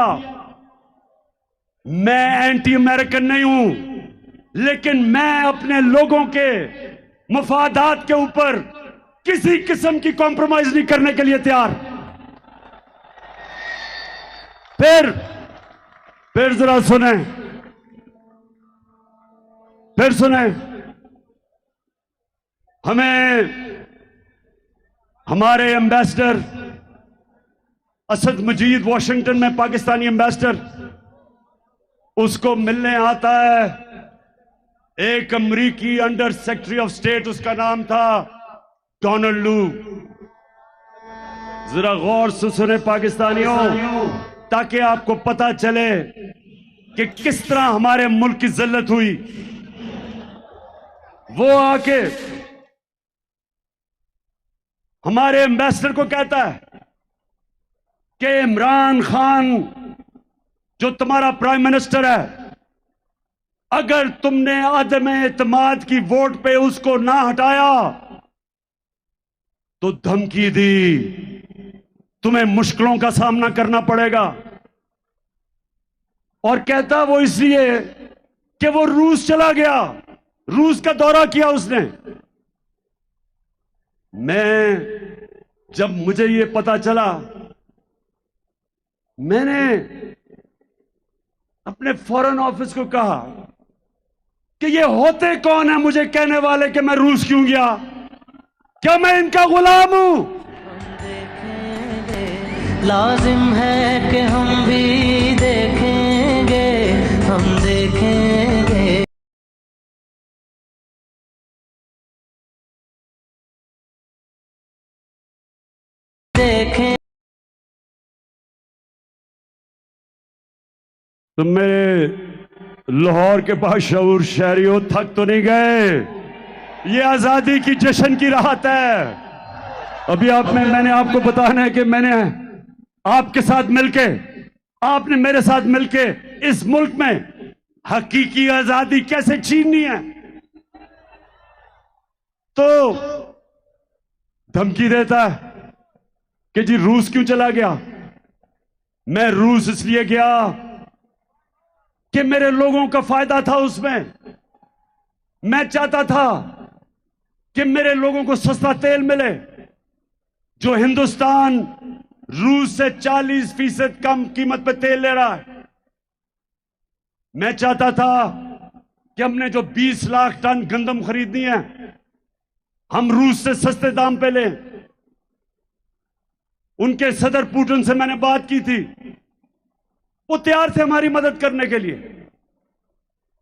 A: मैं एंटी अमेरिकन नहीं हूं, लेकिन मैं अपने लोगों के मफादात के ऊपर किसी किस्म की कॉम्प्रोमाइज नहीं करने के लिए तैयार। फिर जरा सुने, फिर सुने, हमें हमारे एम्बेसडर असद मजीद वॉशिंगटन में, पाकिस्तानी एम्बेसडर, उसको मिलने आता है एक अमरीकी अंडर सेक्रेटरी ऑफ स्टेट, उसका नाम था डोनाल्ड लू। जरा गौर से सुने पाकिस्तानियों, ताकि आपको पता चले कि किस तरह हमारे मुल्क की जिल्लत हुई। वो आके हमारे एम्बेसडर को कहता है कि इमरान खान जो तुम्हारा प्राइम मिनिस्टर है, अगर तुमने आदम एतमाद की वोट पे उसको ना हटाया तो धमकी दी, तुम्हें मुश्किलों का सामना करना पड़ेगा। और कहता वो इसलिए कि वो रूस चला गया, रूस का दौरा किया उसने। जब मुझे ये पता चला, मैंने अपने फॉरेन ऑफिस को कहा कि ये होते कौन है मुझे कहने वाले कि मैं रूस क्यों गया? क्या मैं इनका गुलाम हूं?
C: लाजिम है कि हम भी देखेंगे, हम देखेंगे। देखें
A: तुम मेरे लाहौर के बाशऊर शहरियों, थक तो नहीं गए? ये आजादी की जश्न की राहत है। अभी मैंने आपको बताना है कि मैंने आपके साथ मिलके, आपने मेरे साथ मिलके इस मुल्क में हकीकी आजादी कैसे छीननी है। तो धमकी देता है कि जी रूस क्यों चला गया? मैं रूस इसलिए गया कि मेरे लोगों का फायदा था उसमें। मैं चाहता था कि मेरे लोगों को सस्ता तेल मिले, जो हिंदुस्तान रूस से 40% कम कीमत पे तेल ले रहा है। मैं चाहता था कि हमने जो 20 लाख टन गंदम खरीदनी है, हम रूस से सस्ते दाम पे लें। उनके सदर पुतिन से मैंने बात की थी, वो तैयार थे हमारी मदद करने के लिए।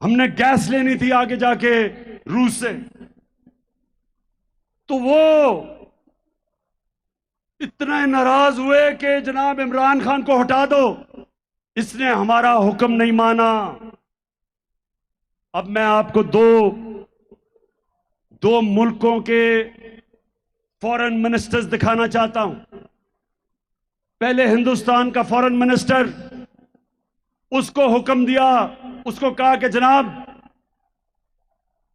A: हमने गैस लेनी थी आगे जाके रूस से, तो वो इतने नाराज हुए कि जनाब इमरान खान को हटा दो, इसने हमारा हुक्म नहीं माना। अब मैं आपको दो मुल्कों के फॉरेन मिनिस्टर्स दिखाना चाहता हूं। पहले हिंदुस्तान का फॉरेन मिनिस्टर, उसको हुक्म दिया, उसको कहा कि जनाब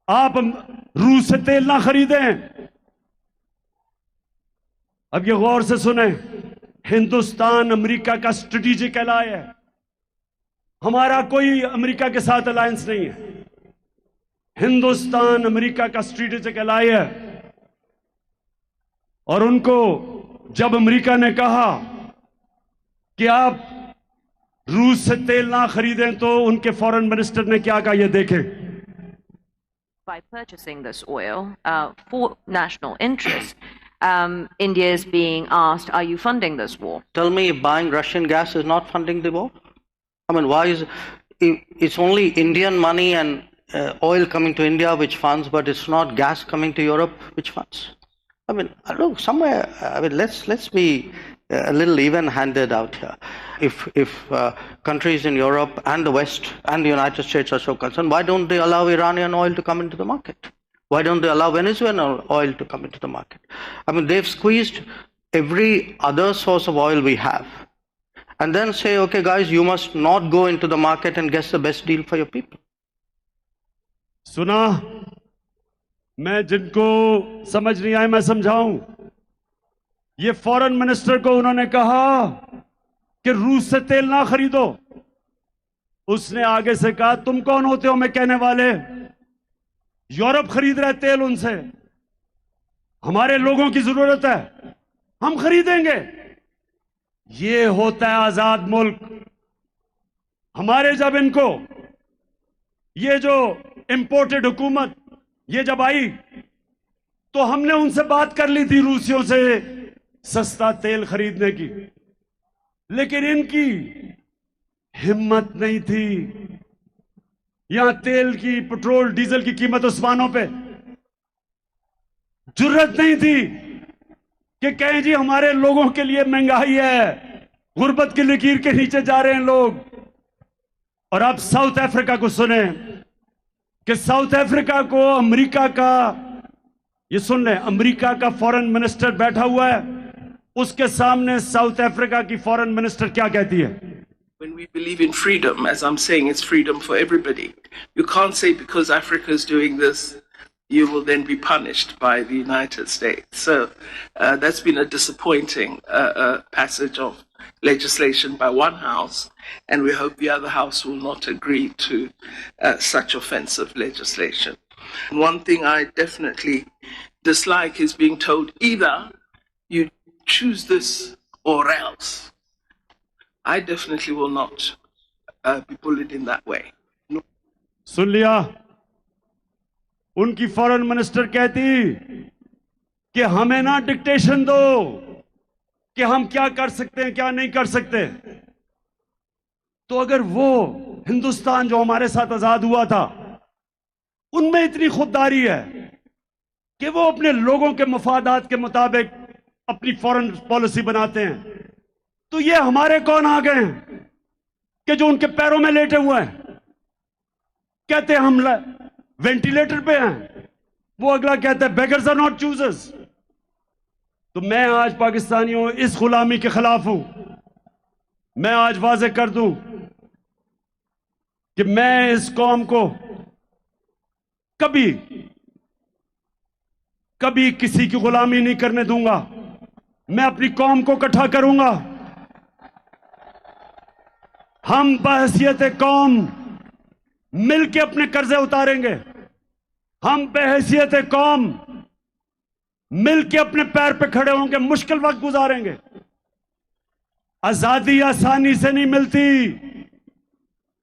A: आप रूस से तेल ना खरीदें। अब ये गौर से सुने, हिंदुस्तान अमेरिका का स्ट्रेटेजिक एलाय है, हमारा कोई अमेरिका के साथ अलायंस नहीं है, हिंदुस्तान अमेरिका का स्ट्रेटेजिक एलाय है। और उनको जब अमेरिका ने कहा कि आप रूस से तेल ना खरीदें, तो उनके फॉरेन मिनिस्टर ने क्या कहा, ये देखें।
L: By purchasing this oil for national interest, India is being asked, are you funding this war?
M: Tell me, buying Russian gas is not funding the war? I mean, why is it's only Indian money and oil coming to India which funds, but it's not gas coming to Europe which funds? I mean, look, somewhere, I mean, let's be a little even-handed out here. If countries in Europe and the West and the United States are so concerned, why don't they allow Iranian oil to come into the market? Why don't they allow Venezuelan oil to come into the market? I mean, they've squeezed every other source of oil we have, and then say, okay, guys, you must not go into the market and get the best deal for your people.
A: सुना, मैं जिनको समझ नहीं आए मैं समझाऊं। ये foreign minister को उन्होंने कहा कि रूस से तेल ना खरीदो। उसने आगे से कहा, तुम कौन होते हो मैं कहने वाले, यूरोप खरीद रहे तेल उनसे, हमारे लोगों की जरूरत है, हम खरीदेंगे। ये होता है आजाद मुल्क। हमारे जब इनको ये जो इंपोर्टेड हुकूमत ये जब आई, तो हमने उनसे बात कर ली थी रूसियों से सस्ता तेल खरीदने की, लेकिन इनकी हिम्मत नहीं थी। यहां तेल की, पेट्रोल डीजल की कीमत आसमानों पे, जुर्रत नहीं थी कि कहें जी हमारे लोगों के लिए महंगाई है, गुर्बत की लकीर के नीचे जा रहे हैं लोग। और आप साउथ अफ्रीका को सुने कि साउथ अफ्रीका को अमेरिका का, ये सुन लें, अमेरिका का फॉरेन मिनिस्टर बैठा हुआ है, उसके सामने साउथ अफ्रीका की फॉरेन मिनिस्टर क्या कहती है?
N: When we believe in freedom, as I'm saying, it's freedom for everybody. You can't say because Africa is doing this, you will then be punished by the United States. So that's been a disappointing passage of legislation by one house, and we hope the other house will not agree to such offensive legislation. One thing I definitely dislike is being told either you choose this or else. I definitely will not be bullied in that way. No.
A: सुन लिया, उनकी foreign minister कहती कि हमें ना dictation दो कि हम क्या कर सकते हैं क्या नहीं कर सकते। तो अगर वो हिंदुस्तान जो हमारे साथ आजाद हुआ था, उनमें इतनी खुददारी है कि वो अपने लोगों के मफादात के मुताबिक अपनी फॉरेन पॉलिसी बनाते हैं, तो ये हमारे कौन आ गए हैं कि जो उनके पैरों में लेटे हुए हैं, कहते हैं हम वेंटिलेटर पे हैं, वो अगला कहता है बेगर्स आर नॉट चूजर्स। तो मैं आज पाकिस्तानियों इस गुलामी के खिलाफ हूं। मैं आज वाजे कर दूं कि मैं इस कौम को कभी कभी किसी की गुलामी नहीं करने दूंगा। मैं अपनी कौम को इकट्ठा करूंगा। हम बहैसियत कौम मिलके अपने कर्जे उतारेंगे। हम बहैसियत कौम मिलके अपने पैर पे खड़े होंगे, मुश्किल वक्त गुजारेंगे। आजादी आसानी से नहीं मिलती,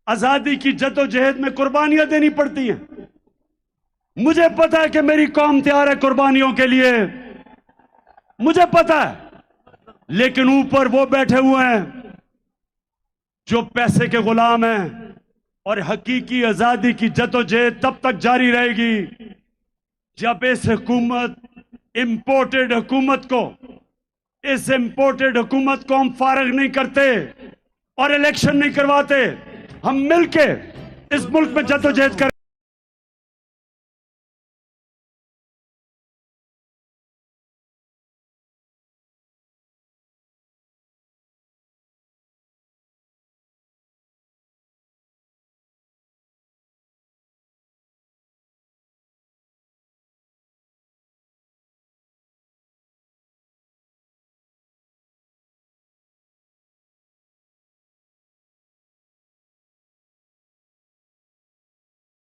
A: आजादी की जद्दोजहद में कुर्बानियां देनी पड़ती हैं। मुझे पता है कि मेरी कौम तैयार है कुर्बानियों के लिए, मुझे पता है, लेकिन ऊपर वो बैठे हुए हैं जो पैसे के गुलाम हैं। और हकीकी आजादी की जद्दोजहद तब तक जारी रहेगी जब इस हुकूमत, इंपोर्टेड हुकूमत को, इस इंपोर्टेड हुकूमत को हम फारग नहीं करते और इलेक्शन नहीं करवाते। हम मिलके इस मुल्क में जद्दोजहद करें।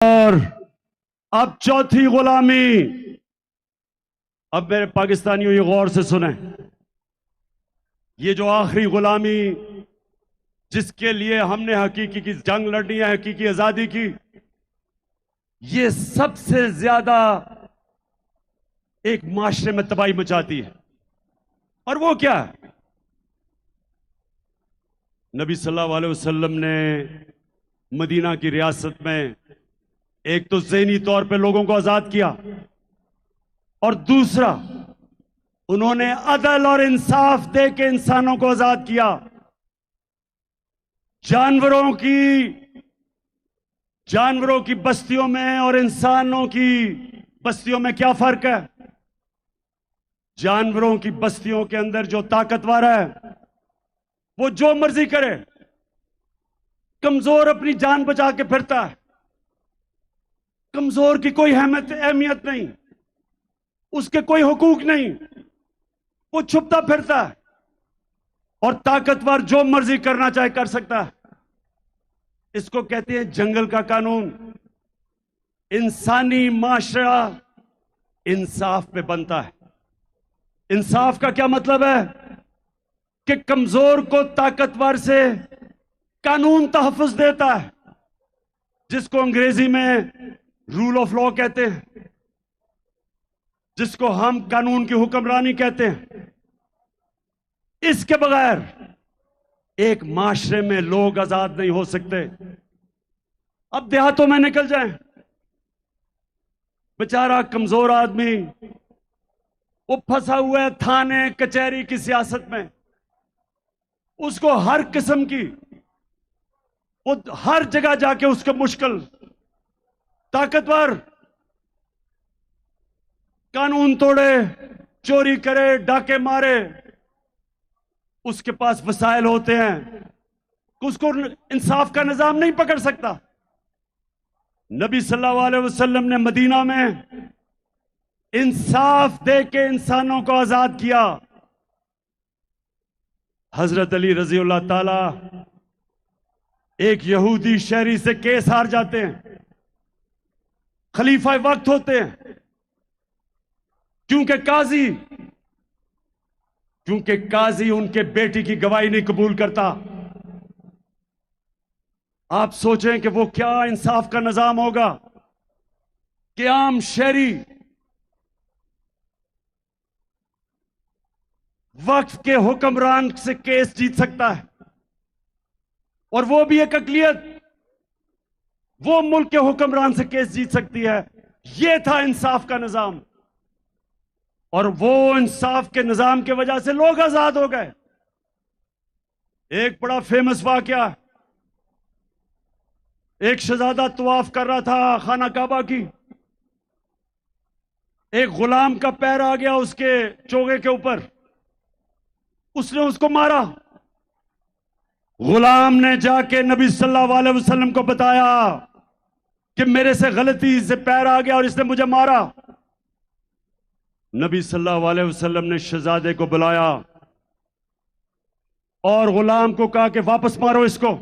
A: और अब चौथी गुलामी। अब मेरे पाकिस्तानियों ये गौर से सुने, ये जो आखिरी गुलामी जिसके लिए हमने हकीकी की जंग लड़नी है, हकीकी आजादी की, ये सबसे ज्यादा एक माशरे में तबाही मचाती है। और वो क्या है? नबी सल्लल्लाहु अलैहि वसल्लम ने मदीना की रियासत में एक तो ज़हनी तौर पे लोगों को आजाद किया, और दूसरा उन्होंने अदल और इंसाफ दे के इंसानों को आजाद किया। जानवरों की बस्तियों में और इंसानों की बस्तियों में क्या फर्क है? जानवरों की बस्तियों के अंदर जो ताकतवर है वो जो मर्जी करे, कमजोर अपनी जान बचा के फिरता है, कमजोर की कोई अहमियत नहीं, उसके कोई हुकूक नहीं, वो छुपता फिरता है, और ताकतवर जो मर्जी करना चाहे कर सकता है। इसको कहते हैं जंगल का कानून। इंसानी माशरा इंसाफ पे बनता है। इंसाफ का क्या मतलब है? कि कमजोर को ताकतवर से कानून तहफ़्फ़ुज़ देता है, जिसको अंग्रेजी में रूल ऑफ लॉ कहते हैं, जिसको हम कानून की हुक्मरानी कहते हैं। इसके बगैर एक माशरे में लोग आजाद नहीं हो सकते। अब देहातों में निकल जाएं, बेचारा कमजोर आदमी वो फंसा हुआ है थाने कचहरी की सियासत में, उसको हर किस्म की, वो हर जगह जाके उसको मुश्किल। ताकतवर कानून तोड़े, चोरी करे, डाके मारे, उसके पास वसाइल होते हैं, उसको इंसाफ का निजाम नहीं पकड़ सकता। नबी सल्लल्लाहु अलैहि वसल्लम ने मदीना में इंसाफ दे के इंसानों को आजाद किया। हजरत अली रज़ियल्लाहु ताला एक यहूदी शहरी से केस हार जाते हैं, खलीफा वक्त होते हैं, क्योंकि काजी उनके बेटी की गवाही नहीं कबूल करता। आप सोचें कि वो क्या इंसाफ का निजाम होगा कि आम शहरी वक्फ के हुक्मरान से केस जीत सकता है, और वो भी एक अक़लियत, वो मुल्क के हुक्मरान से केस जीत सकती है। ये था इंसाफ का निजाम, और वो इंसाफ के निजाम की वजह से लोग आजाद हो गए। एक बड़ा फेमस वाकया, एक शहजादा तवाफ कर रहा था खाना काबा की, एक गुलाम का पैर आ गया उसके चोगे के ऊपर, उसने उसको मारा। गुलाम ने जाके नबी सल्लल्लाहु अलैहि वसल्लम को बताया कि मेरे से गलती से पैर आ गया और इसने मुझे मारा। नबी सल्लल्लाहु अलैहि वसल्लम ने शहजादे को बुलाया और गुलाम को कहा कि वापस मारो इसको,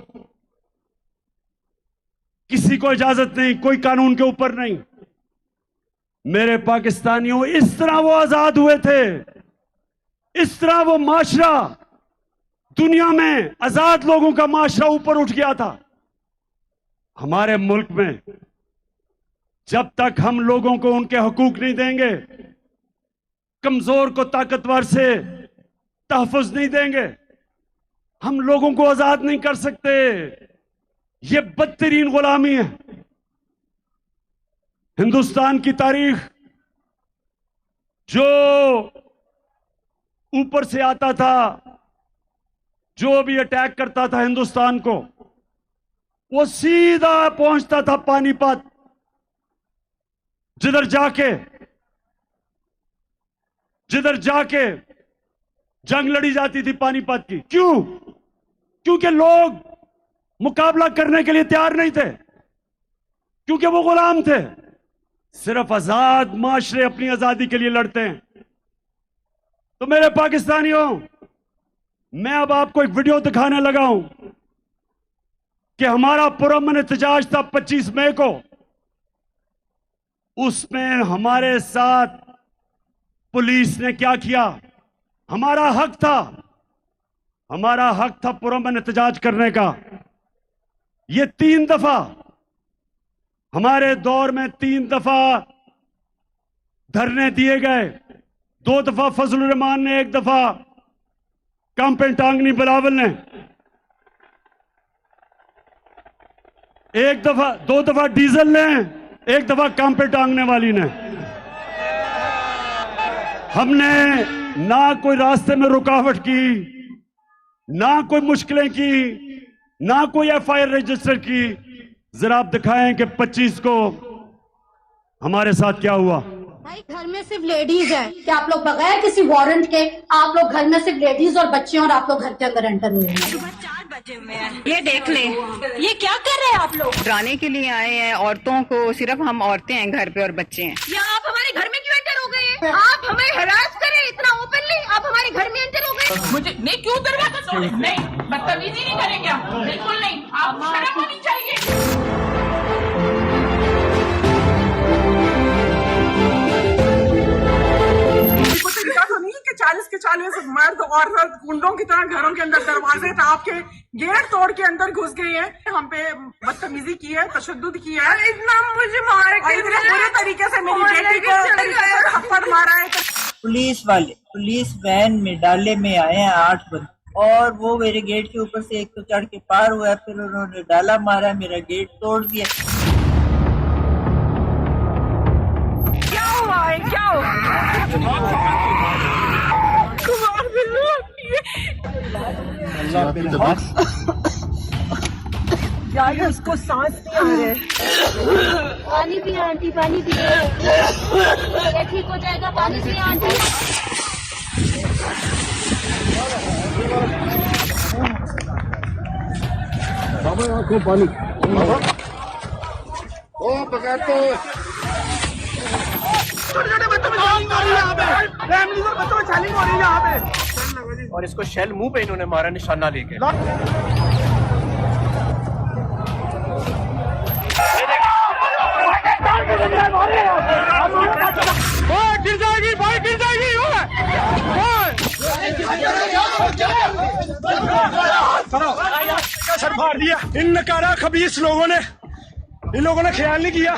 A: किसी को इजाजत नहीं, कोई कानून के ऊपर नहीं। मेरे पाकिस्तानियों, इस तरह वो आजाद हुए थे, इस तरह वो माशरा, दुनिया में आजाद लोगों का माशरा ऊपर उठ गया था। हमारे मुल्क में जब तक हम लोगों को उनके हकूक नहीं देंगे, कमजोर को ताकतवर से तहफ़्फ़ुज़ नहीं देंगे, हम लोगों को आजाद नहीं कर सकते। ये बदतरीन गुलामी है। हिंदुस्तान की तारीख जो ऊपर से आता था, जो भी अटैक करता था हिंदुस्तान को, वो सीधा पहुंचता था पानीपत, जिधर जाके जंग लड़ी जाती थी पानीपत की। क्यों? क्योंकि लोग मुकाबला करने के लिए तैयार नहीं थे, क्योंकि वो गुलाम थे। सिर्फ आजाद माशरे अपनी आजादी के लिए लड़ते हैं। तो मेरे पाकिस्तानियों, मैं अब आपको एक वीडियो दिखाने लगा हूं कि हमारा पुरअमन एहतजाज था 25 मई को। उसमें हमारे साथ पुलिस ने क्या किया? हमारा हक था पुरअमन एहतजाज करने का। ये 3 दफा हमारे दौर में 3 दफा धरने दिए गए। 2 दफा फजलुर रहमान ने, 1 दफा कांपे टांगनी बिलावल ने, 2 दफा डीजल ने, 1 दफा कांपे टांगने वाली ने। हमने ना कोई रास्ते में रुकावट की, ना कोई मुश्किलें की, ना कोई एफआईआर रजिस्टर की। जरा आप दिखाएं कि 25 को हमारे साथ क्या हुआ।
O: भाई, घर में सिर्फ लेडीज है क्या? आप लोग बगैर किसी वारंट के आप लोग घर में सिर्फ लेडीज और बच्चे, और आप लोग घर के अंदर एंटर हुए हैं।
J: सुबह 4 बजे हुए हैं। ये देख ले, ये क्या कर रहे हैं आप लोग?
P: डराने के लिए आए हैं औरतों को। सिर्फ हम औरतें हैं घर पे और बच्चे हैं।
J: या आप हमारे घर में क्यों एंटर हो गए? आप हमें हरास करें इतना ओपनली, आप हमारे घर में एंटर हो गए। मुझे नहीं, क्यों दरवाजा तोड़े? नहीं, बदतमीजी नहीं करेंगे आप, बिल्कुल नहीं। आप शर्म होनी चाहिए।
N: कि 40 के 40 मर्द और गुंडों की तरह घरों के अंदर दरवाजे टाप के गेट तोड़ के अंदर घुस गए हैं। हम पे बदतमीजी की है, तशद्दुद किया है, इतना मुझे मार के इतने बुरे तरीके से मेरी बेटी को थप्पड़ मारा है।
Q: पुलिस वाले पुलिस वैन में डाले में आए हैं 8 बंदे, और वो मेरे गेट के ऊपर से एक तो चढ़ के पार हुआ, फिर उन्होंने डाला मारा, मेरा गेट तोड़ दिया।
J: क्या हुआ है? क्या हुआ?
N: यार उसको सांस नहीं आ रहे।
O: पानी पिए आंटी, पानी पिए, ठीक हो जाएगा। पानी पिए आंटी।
D: बाबा आंखों पानी।
E: ओ बगैर तो
N: छोटे-छोटे बच्चों में जान हो रही है यहाँ पे, फैमिली और बच्चों में चैलेंज हो रही है यहाँ पे।
F: और इसको शेल मुंह पे इन्होंने मारा निशाना लेके।
N: गिर जाएगी भाई, गिर जाएगी। सर फाड़ दिया इन नकारा खबीस लोगों ने। इन लोगों ने ख्याल नहीं किया।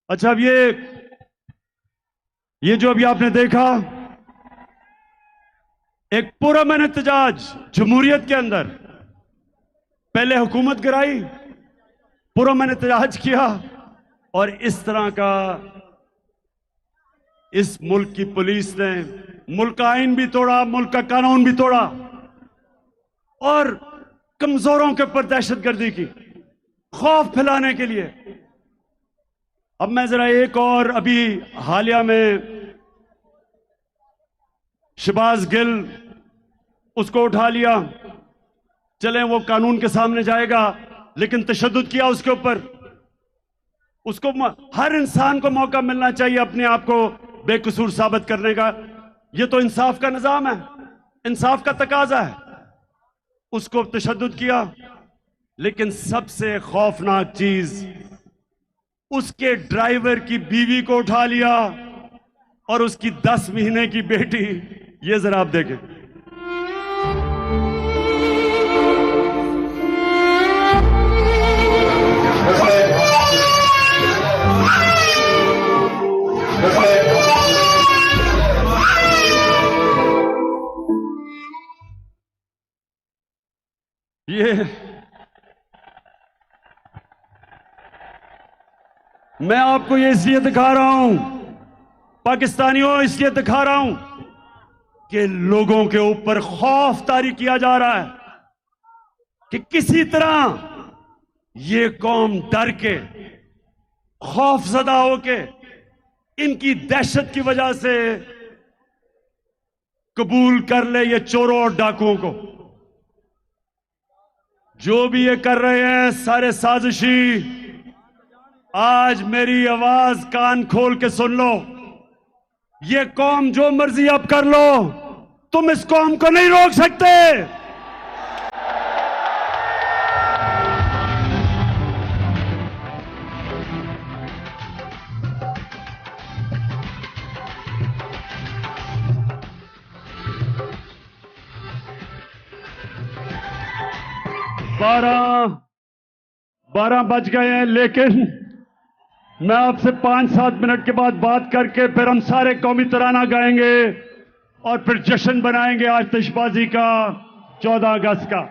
A: अच्छा, अब ये जो अभी आपने देखा, एक पुरअमन एहतजाज जमहूरियत के अंदर। पहले हुकूमत गिराई, पुरअमन एहतजाज किया, और इस तरह का इस मुल्क की पुलिस ने मुल्क का आइन भी तोड़ा, मुल्क का कानून भी तोड़ा, और कमजोरों के ऊपर दहशतगर्दी की, खौफ फैलाने के लिए। अब मैं जरा एक और, अभी हालिया में शहबाज गिल, उसको उठा लिया, चलें वो कानून के सामने जाएगा, लेकिन तशद्दुद किया उसके ऊपर। उसको हर इंसान को मौका मिलना चाहिए अपने आप को बेकसूर साबित करने का। यह तो इंसाफ का निजाम है, इंसाफ का तकाजा है। उसको तशद्दुद किया, लेकिन सबसे खौफनाक चीज, उसके ड्राइवर की बीवी को उठा लिया और उसकी 10 महीने की बेटी। ये जरा आप देखें। मैं आपको ये इसलिए दिखा रहा हूं, पाकिस्तानियों, इसलिए दिखा रहा हूं कि लोगों के ऊपर खौफ तारी किया जा रहा है कि किसी तरह ये कौम डर के, खौफजदा होके, इनकी दहशत की वजह से कबूल कर ले ये चोरों और डाकुओं को। जो भी ये कर रहे हैं सारे साजिशी। आज मेरी आवाज कान खोल के सुन लो, ये कौम जो मर्जी अब कर लो, तुम इस कौम को नहीं रोक सकते। बारह बज गए हैं, लेकिन मैं आपसे 5-7 मिनट के बाद बात करके फिर हम सारे कौमी तराना गाएंगे और फिर जश्न बनाएंगे आतिशबाजी का 14 अगस्त का।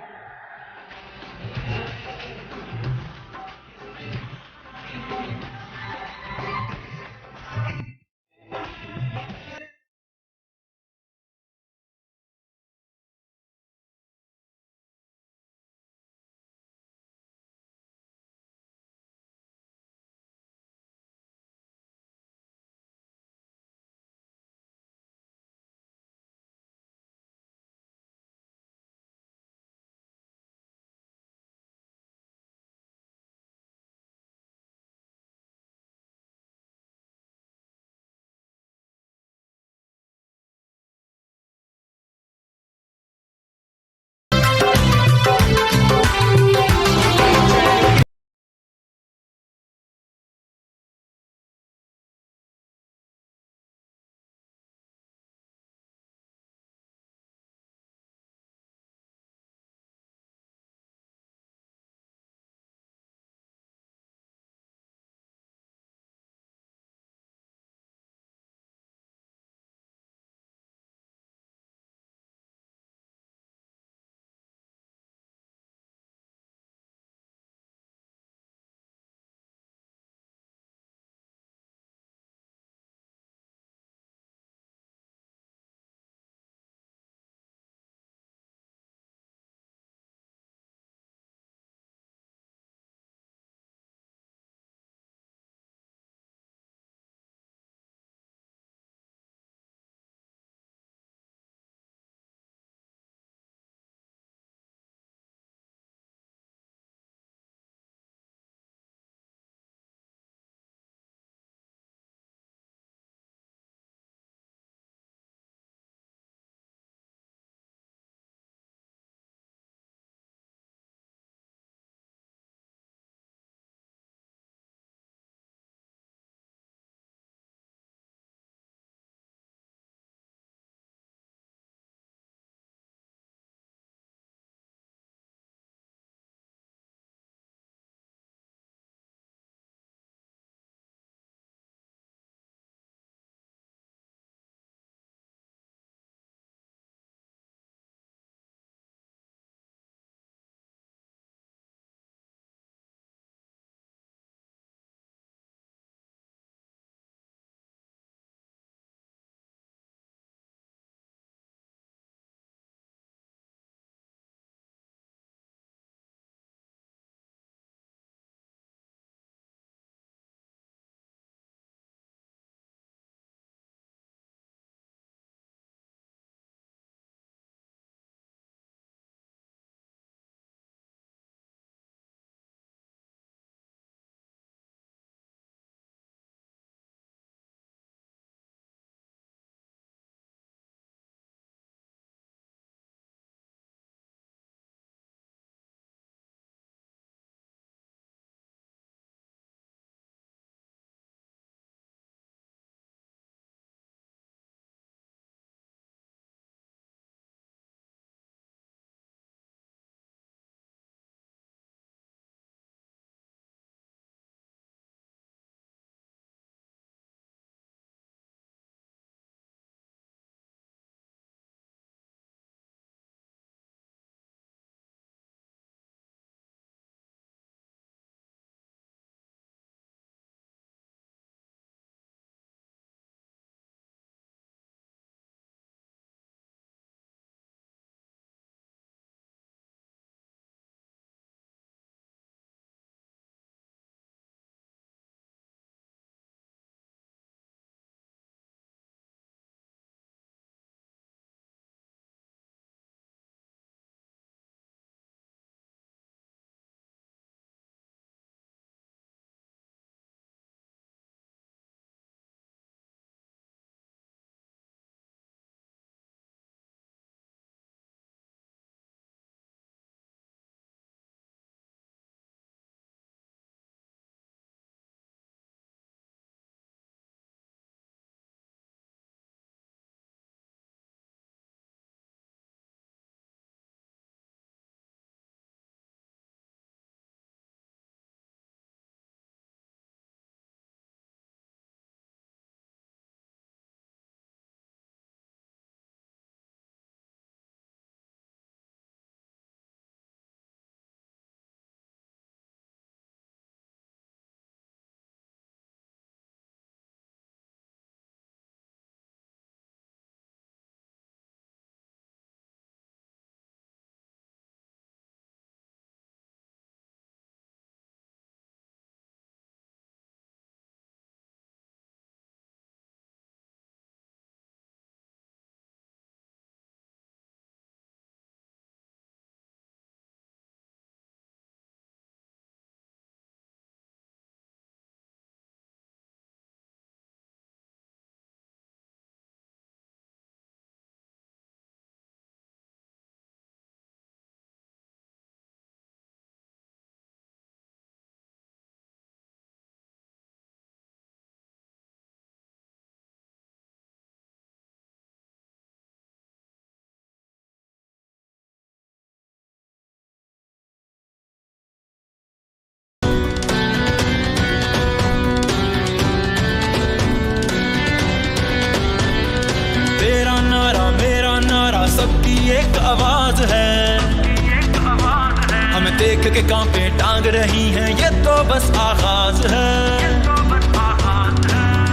C: देख के कांपे टांग रही हैं, ये तो बस आगाज है।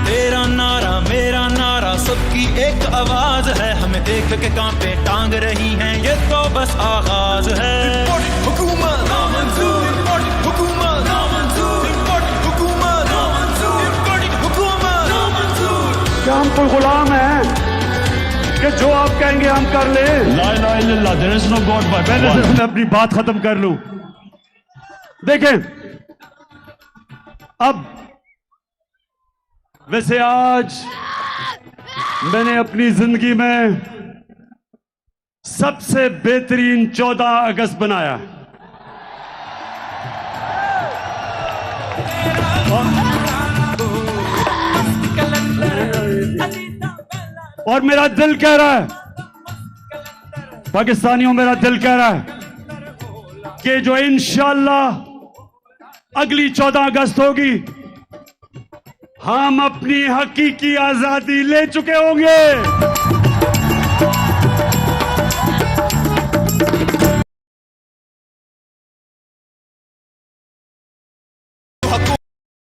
C: तेरा नारा मेरा नारा सबकी एक आवाज है, हमें देख के कांपे टांग रही हैं, ये तो बस आगाज है। हुकूमत नामंजूर, हुकूमत नामंजूर, हुकूमत नामंजूर, हुकूमत नामंजूर।
A: क्या हम कोई गुलाम हैं कि जो आप कहेंगे हम कर ले? ला इलाहा इल्लल्लाह, there is no god but. मैं अपनी बात खत्म कर लूं। देखें, अब वैसे आज मैंने अपनी जिंदगी में सबसे बेहतरीन 14 अगस्त बनाया। और मेरा दिल कह रहा है, पाकिस्तानियों, मेरा दिल कह रहा है कि जो इंशाअल्लाह अगली 14 अगस्त होगी, हम अपनी हकीकी आजादी ले चुके होंगे।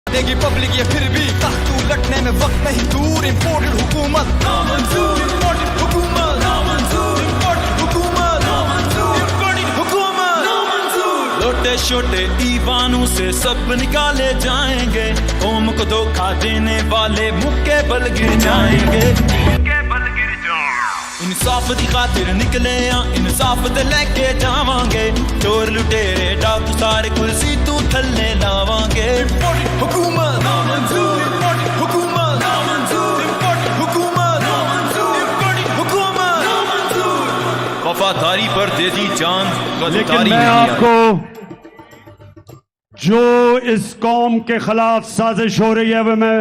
C: देगी पब्लिक ये फिर भी ताकू लटने में वक्त नहीं दूर। इंपोर्टेड हुकूमत नामंजूर, इंपोर्टेड हुकूमत नामंजूर, इंपोर्टेड हुकूमत नामंजूर, इंपोर्टेड हुकूमत नामंजूर। लोटे छोटे ईवानों से सब निकाले जाएंगे, कौम को धोखा देने वाले मुक्के बल गिर जाएंगे। इंसाफ दी खातिर निकले आ, इंसाफ ते लेके जावांगे। चोर लुटेरे डाकू सारे कुर्सी तू थल्ले लावांगे। हुकूमत नामंजूर, हुकूमत नामंजूर, हुकूमत नामंजूर, हुकूमत नामंजूर। वफादारी पर दे दी जान,
A: लेकिन मैं आपको जो इस कौम के खिलाफ साजिश हो रही है, वह मैं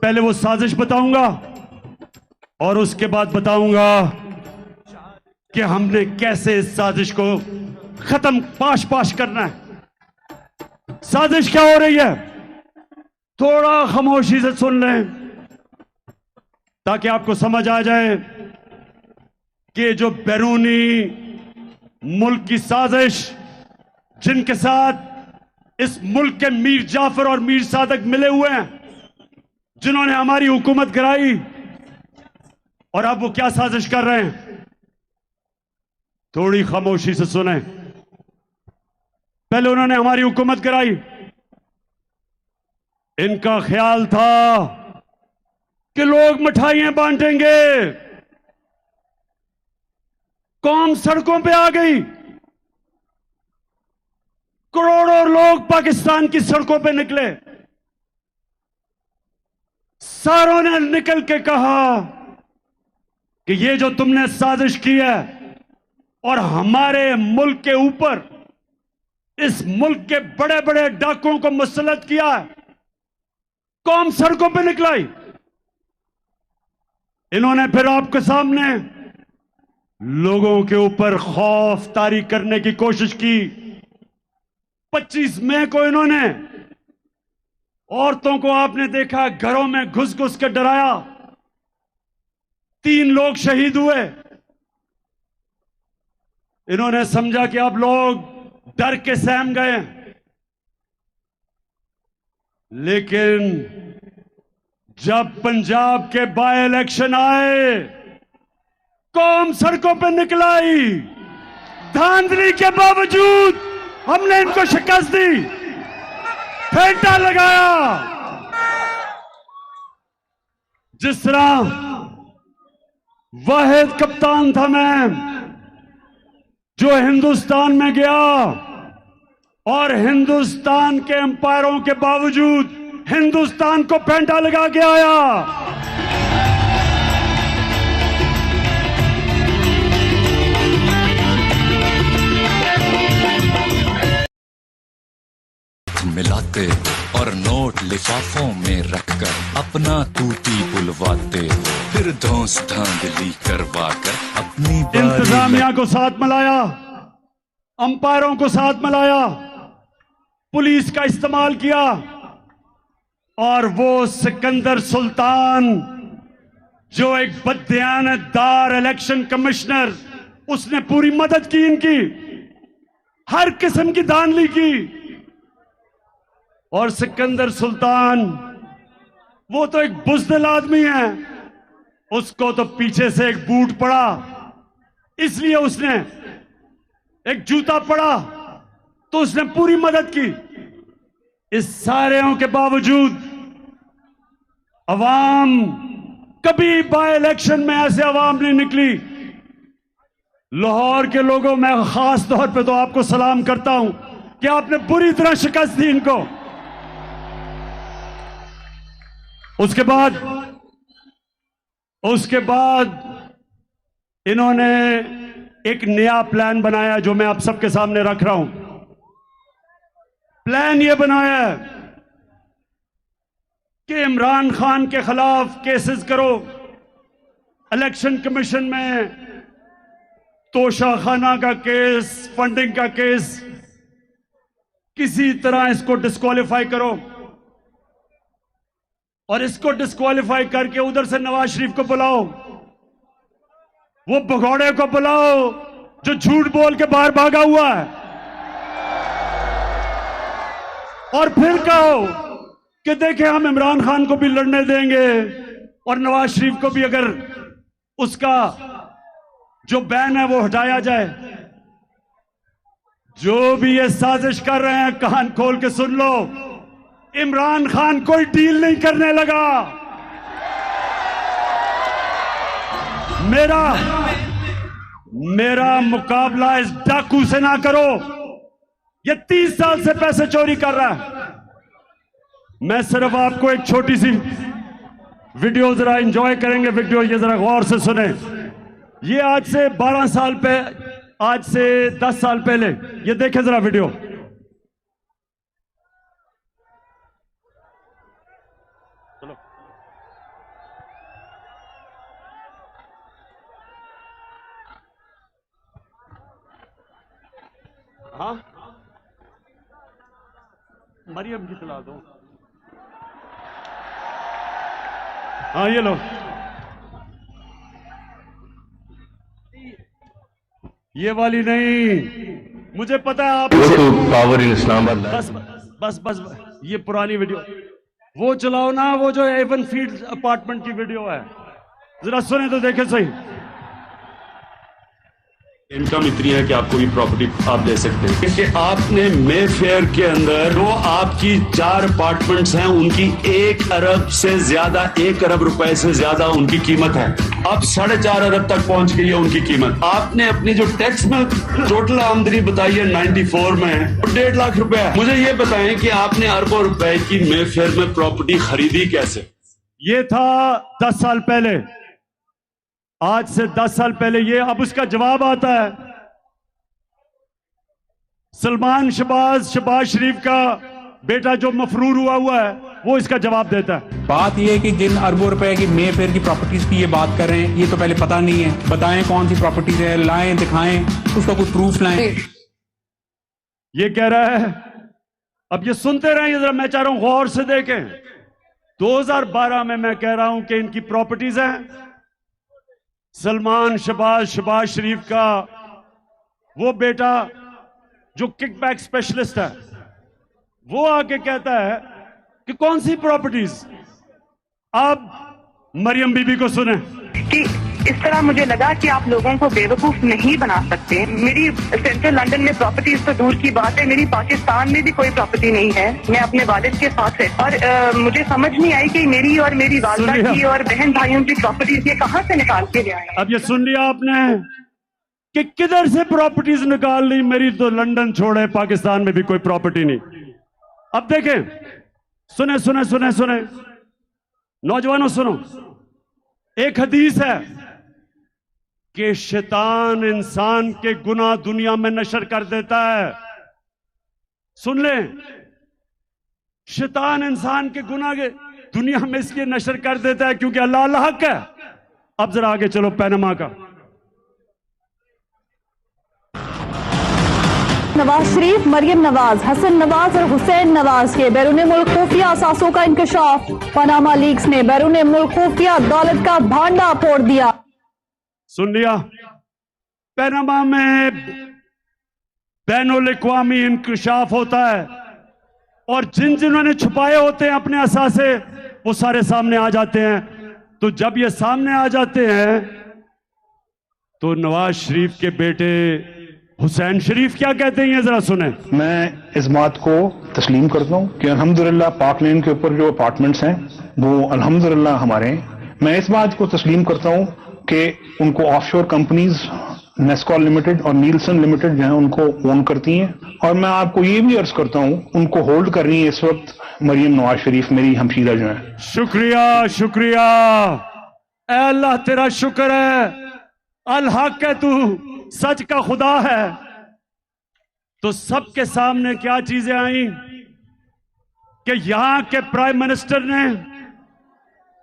A: पहले वो साजिश बताऊंगा और उसके बाद बताऊंगा कि हमने कैसे इस साजिश को खत्म पाश करना है। साजिश क्या हो रही है, थोड़ा खामोशी से सुन लें ताकि आपको समझ आ जाए कि जो बैरूनी मुल्क की साजिश, जिनके साथ इस मुल्क के मीर जाफर और मीर सादक मिले हुए हैं, जिन्होंने हमारी हुकूमत गिराई, और अब वो क्या साजिश कर रहे हैं, थोड़ी खामोशी से सुने। पहले उन्होंने हमारी हुकूमत गिराई, इनका ख्याल था कि लोग मिठाइयां बांटेंगे, कौम सड़कों पे आ गई, करोड़ों लोग पाकिस्तान की सड़कों पे निकले। सारों ने निकल के कहा कि ये जो तुमने साजिश की है और हमारे मुल्क के ऊपर इस मुल्क के बड़े बड़े डाकुओं को मुसल्लत किया है, कौम सड़कों पे निकलाई। इन्होंने फिर आपके सामने लोगों के ऊपर खौफ तारी करने की कोशिश की। 25 मई को इन्होंने औरतों को, आपने देखा, घरों में घुस घुस के डराया। 3 लोग शहीद हुए। इन्होंने समझा कि अब लोग डर के सहम गए, लेकिन जब पंजाब के बाय इलेक्शन आए, कौम सड़कों पर निकलाई। धांधली के बावजूद हमने इनको शिकस्त दी, फेंटा लगाया। जिस तरह वाहिद कप्तान था मैं, जो हिंदुस्तान में गया और हिंदुस्तान के एम्पायरों के बावजूद हिंदुस्तान को फेंटा लगा के आया।
R: मिलाते और नोट लिफाफों में रखकर अपना तूती बुलवाते हो, फिर धौंस धांधली करवा कर अपनी
A: इंतजामिया को साथ मिलाया, अंपायरों को साथ मिलाया, पुलिस का इस्तेमाल किया, और वो सिकंदर सुल्तान जो एक बददियानतदार इलेक्शन कमिश्नर, उसने पूरी मदद की इनकी। हर किस्म की धांधली की। और सिकंदर सुल्तान वो तो एक बुज़दिल आदमी है, उसको तो पीछे से एक बूट पड़ा, इसलिए उसने एक जूता पड़ा तो उसने पूरी मदद की। इस सारेों के बावजूद अवाम, कभी बाय इलेक्शन में ऐसे अवाम नहीं निकली। लाहौर के लोगों, मैं खास तौर पे तो आपको सलाम करता हूं कि आपने बुरी तरह शिकस्त दी इनको। उसके बाद इन्होंने एक नया प्लान बनाया जो मैं आप सबके सामने रख रहा हूं। प्लान यह बनाया है कि इमरान खान के खिलाफ केसेस करो, इलेक्शन कमीशन में तोशाखाना का केस, फंडिंग का केस, किसी तरह इसको डिस्क्वालीफाई करो और इसको डिस्क्वालीफाई करके उधर से नवाज शरीफ को बुलाओ, वो भगौड़े को बुलाओ जो झूठ बोल के बाहर भागा हुआ है, और फिर कहो कि देखें हम इमरान खान को भी लड़ने देंगे और नवाज शरीफ को भी अगर उसका जो बैन है वो हटाया जाए। जो भी ये साजिश कर रहे हैं कान खोल के सुन लो, इमरान खान कोई डील नहीं करने लगा। मेरा मुकाबला इस डाकू से ना करो, ये 30 साल से पैसे चोरी कर रहा है। मैं सिर्फ आपको एक छोटी सी वीडियो जरा एंजॉय करेंगे, वीडियो ये जरा गौर से सुने। ये आज से 12 साल पे, आज से 10 साल पहले, ये देखें जरा वीडियो। चलो हाँ, मरियम की चला दो। हाँ ये लो, ये वाली नहीं, मुझे पता है आप
K: पावर इन इस्लामाबाद।
A: बस ये पुरानी वीडियो वो चलाओ ना, वो जो एवन फील्ड अपार्टमेंट की वीडियो है, जरा सुने तो देखे सही।
S: इनकम इतनी है कि आपको ये प्रॉपर्टी आप दे सकते हैं, क्योंकि आपने मे फेयर के अंदर जो आपकी 4 अपार्टमेंट्स हैं उनकी 1 अरब से ज्यादा, 1 अरब रुपए से ज्यादा उनकी कीमत है। अब 4.5 अरब तक पहुंच गई है उनकी कीमत। आपने अपनी जो टैक्स में टोटल आमदनी बताई है 94 में 1.5 लाख रुपए है। मुझे ये बताएं कि आपने अरबों रुपए की मे फेयर में प्रॉपर्टी खरीदी कैसे?
A: ये था 10 साल पहले, आज से 10 साल पहले। ये अब उसका जवाब आता है। सलमान शहबाज शरीफ का बेटा जो मफरूर हुआ है वो इसका जवाब देता है।
T: बात ये है कि जिन अरबों रुपए की मे फेयर की प्रॉपर्टीज की ये बात कर रहे हैं, ये तो पहले पता नहीं है। बताएं कौन सी प्रॉपर्टीज है, लाएं, दिखाएं, उसका कुछ प्रूफ लाएं।
A: ये कह रहा है, अब ये सुनते रहेंगे जरा, मैं चाह रहा हूं गौर से देखें। 2012 में मैं कह रहा हूं कि इनकी प्रॉपर्टीज हैं। सलमान शहबाज शरीफ का वो बेटा जो किकबैक स्पेशलिस्ट है, वो आके कहता है कि कौन सी प्रॉपर्टीज। अब मरियम बीबी को सुने।
U: कि इस तरह मुझे लगा कि आप लोगों को बेवकूफ नहीं बना सकते। मेरी सेंट्रल लंदन में प्रॉपर्टीज तो दूर की बात है, मेरी पाकिस्तान में भी कोई प्रॉपर्टी नहीं है। मैं अपने वालिद के साथ है और मुझे समझ नहीं आई कि मेरी और मेरी वालिदा की और बहन भाइयों की प्रॉपर्टीज ये कहाँ से निकाल के ले आए।
A: अब ये सुन लिया आपने कि किधर से प्रॉपर्टीज निकाल ली। मेरी तो लंदन छोड़े, पाकिस्तान में भी कोई प्रॉपर्टी नहीं। अब देखें, सुने सुने सुने सुने नौजवानों सुनो, एक हदीस है कि शैतान इंसान के गुनाह दुनिया में नशर कर देता है। सुन ले, शैतान इंसान के गुनाह के दुनिया में इसलिए नशर कर देता है क्योंकि अल्लाह हक है। अब जरा आगे चलो, पैनमा का।
V: नवाज शरीफ, मरियम नवाज, हसन नवाज और हुसैन नवाज के बैरून मुल्क खुफिया असासों का इंकशाफ। पनामा लीक्स ने बैरून मुल्क खुफिया दौलत का भांडा फोड़ दिया।
A: सुन लिया, पैनामा में बैनुल अक़वामी इंकशाफ होता है और जिन्होंने छुपाए होते हैं अपने असासे वो सारे सामने आ जाते हैं। तो जब ये सामने आ जाते हैं तो नवाज शरीफ के बेटे हुसैन शरीफ क्या कहते हैं, ये जरा सुने।
I: मैं इस बात को तस्लीम करता हूँ कि अल्हम्दुलिल्लाह पाक लेन के ऊपर जो अपार्टमेंट्स हैं वो अल्हम्दुलिल्लाह हमारे हैं। मैं इस बात को तस्लीम करता हूँ कि उनको ऑफशोर कंपनीज नेस्कॉल लिमिटेड और नीलसन लिमिटेड जो है उनको ओन करती हैं। और मैं आपको ये भी अर्ज करता हूँ उनको होल्ड कर रही है इस वक्त मरियम नवाज शरीफ मेरी हमशीरा जो है।
A: शुक्रिया शुक्रिया, ऐ अल्लाह तेरा शुक्र है, अल हक है, तू सच का खुदा है। तो सबके सामने क्या चीजें आई कि यहां के प्राइम मिनिस्टर ने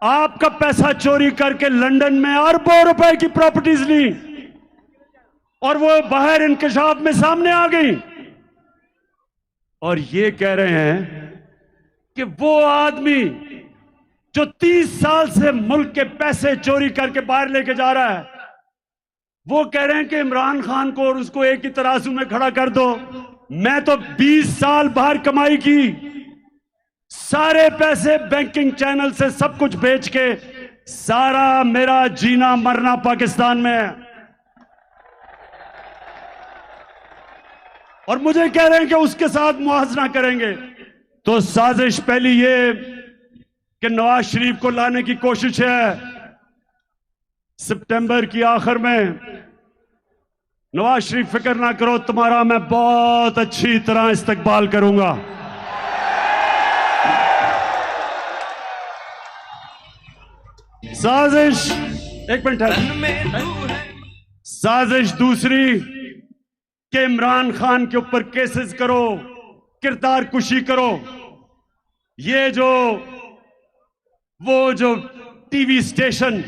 A: आपका पैसा चोरी करके लंदन में अरबों रुपए की प्रॉपर्टीज ली और वो बाहर इंकशाफ में सामने आ गई और ये कह रहे हैं कि वो आदमी जो 30 साल से मुल्क के पैसे चोरी करके बाहर लेके जा रहा है, वो कह रहे हैं कि इमरान खान को और उसको एक ही तराजू में खड़ा कर दो। मैं तो 20 साल बाहर कमाई की, सारे पैसे बैंकिंग चैनल से सब कुछ बेच के, सारा मेरा जीना मरना पाकिस्तान में है। और मुझे कह रहे हैं कि उसके साथ मुआवजा करेंगे। तो साजिश पहली ये कि नवाज शरीफ को लाने की कोशिश है। सितंबर की आखिर में नवाज शरीफ फिक्र ना करो, तुम्हारा मैं बहुत अच्छी तरह इस्तकबाल करूंगा। साजिश, एक मिनट, साजिश दूसरी कि इमरान खान के ऊपर केसेस करो, किरदार कुशी करो। ये वो जो टीवी स्टेशन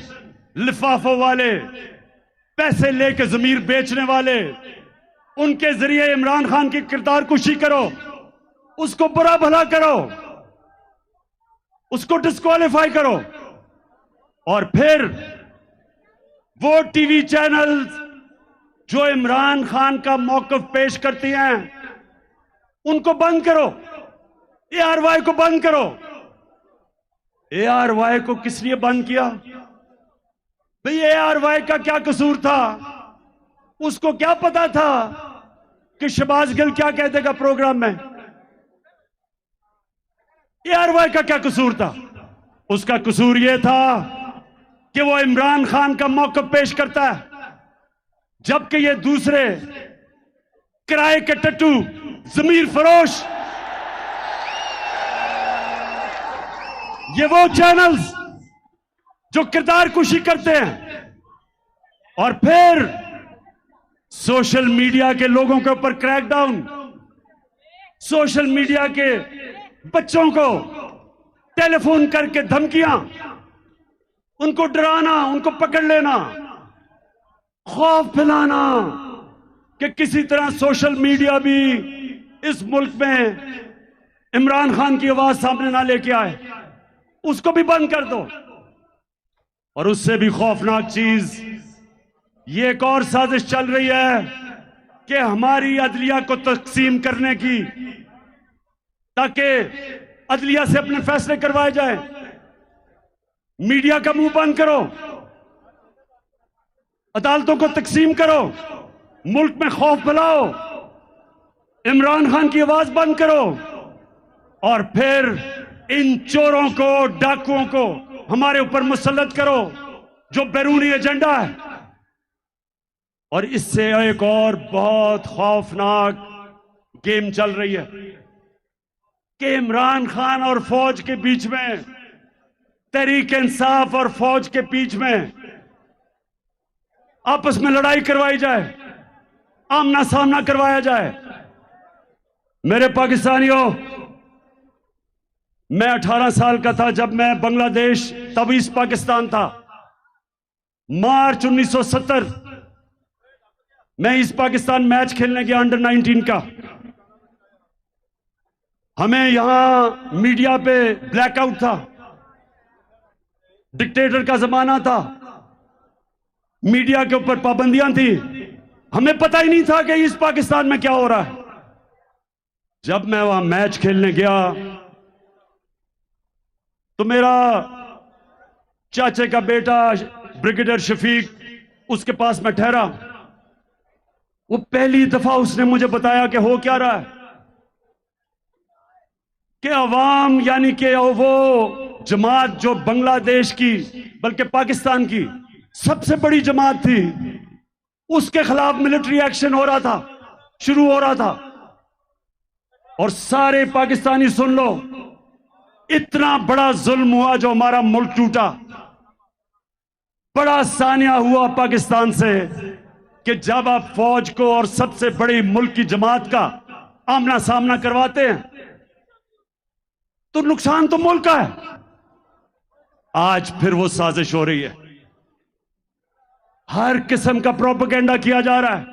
A: लिफाफों वाले, पैसे लेके जमीर बेचने वाले, उनके जरिए इमरान खान की किरदार कुशी करो, उसको बुरा भला करो, उसको डिस्क्वालीफाई करो। और फिर वो टीवी चैनल जो इमरान खान का मौकफ पेश करती हैं उनको बंद करो, ARY को बंद करो। ARY को किस लिए बंद किया भाई? ARY का क्या कसूर था? उसको क्या पता था कि शहबाज गिल क्या कह देगा प्रोग्राम में? ARY का क्या कसूर था? उसका कसूर यह था कि वो इमरान खान का मौकफ पेश करता है, जबकि ये दूसरे किराए के टट्टू, जमीर फरोश, ये वो चैनल्स जो किरदार कुशी करते हैं और फिर सोशल मीडिया के लोगों के ऊपर क्रैकडाउन, सोशल मीडिया के बच्चों को टेलीफोन करके धमकियां, उनको डराना, उनको पकड़ लेना, खौफ फैलाना कि किसी तरह सोशल मीडिया भी इस मुल्क में इमरान खान की आवाज सामने ना लेके आए, उसको भी बंद कर दो। और उससे भी खौफनाक चीज ये एक और साजिश चल रही है कि हमारी अदलिया को तकसीम करने की, ताकि अदलिया से अपने फैसले करवाए जाए। मीडिया का मुंह बंद करो, अदालतों को तकसीम करो, मुल्क में खौफ फैलाओ, इमरान खान की आवाज बंद करो और फिर इन चोरों को, डाकुओं को हमारे ऊपर मुसल्लत करो जो बैरूनी एजेंडा है। और इससे एक और बहुत खौफनाक गेम चल रही है कि इमरान खान और फौज के बीच में, तहरीक इंसाफ और फौज के बीच में आपस में लड़ाई करवाई जाए, आमना सामना करवाया जाए। मेरे पाकिस्तानियों, मैं 18 साल का था जब मैं बांग्लादेश, तब ईस्ट पाकिस्तान था, मार्च 1970 मैं ईस्ट पाकिस्तान मैच खेलने गया अंडर 19 का। हमें यहां मीडिया पे ब्लैकआउट था, डिक्टेटर का जमाना था, मीडिया के ऊपर पाबंदियां थी, हमें पता ही नहीं था कि इस पाकिस्तान में क्या हो रहा है। जब मैं वहां मैच खेलने गया तो मेरा चाचे का बेटा ब्रिगेडियर शफीक उसके पास में ठहरा। वो पहली दफा उसने मुझे बताया कि हो क्या रहा है, कि अवाम यानी कि वो जमात जो बांग्लादेश की बल्कि पाकिस्तान की सबसे बड़ी जमात थी, उसके खिलाफ मिलिट्री एक्शन हो रहा था, शुरू हो रहा था। और सारे पाकिस्तानी सुन लो, इतना बड़ा जुल्म हुआ जो हमारा मुल्क टूटा। बड़ा सानिया हुआ पाकिस्तान से कि जब आप फौज को और सबसे बड़ी मुल्क की जमात का आमना सामना करवाते हैं तो नुकसान तो मुल्क का है। आज फिर वो साजिश हो रही है, हर किस्म का प्रोपेगेंडा किया जा रहा है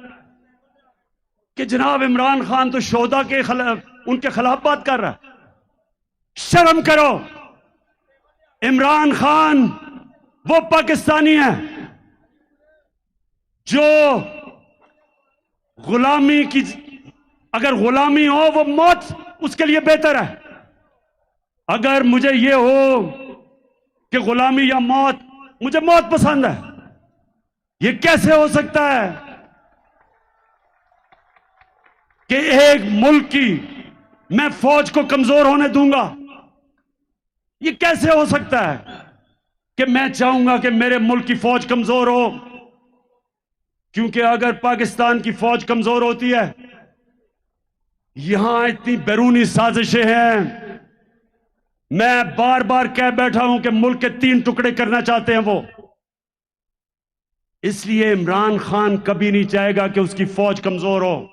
A: कि जनाब इमरान खान तो शोधा के उनके खिलाफ बात कर रहा है। शर्म करो, इमरान खान वो पाकिस्तानी है जो गुलामी की, अगर गुलामी हो वो मौत उसके लिए बेहतर है। अगर मुझे ये हो कि गुलामी या मौत, मुझे मौत पसंद है। ये कैसे हो सकता है कि एक मुल्क की मैं फौज को कमजोर होने दूंगा? ये कैसे हो सकता है कि मैं चाहूंगा कि मेरे मुल्क की फौज कमजोर हो? क्योंकि अगर पाकिस्तान की फौज कमजोर होती है, यहां इतनी बैरूनी साजिशें हैं, मैं बार बार कह बैठा हूं कि मुल्क के 3 टुकड़े करना चाहते हैं वो। इसलिए इमरान खान कभी नहीं चाहेगा कि उसकी फौज कमजोर हो,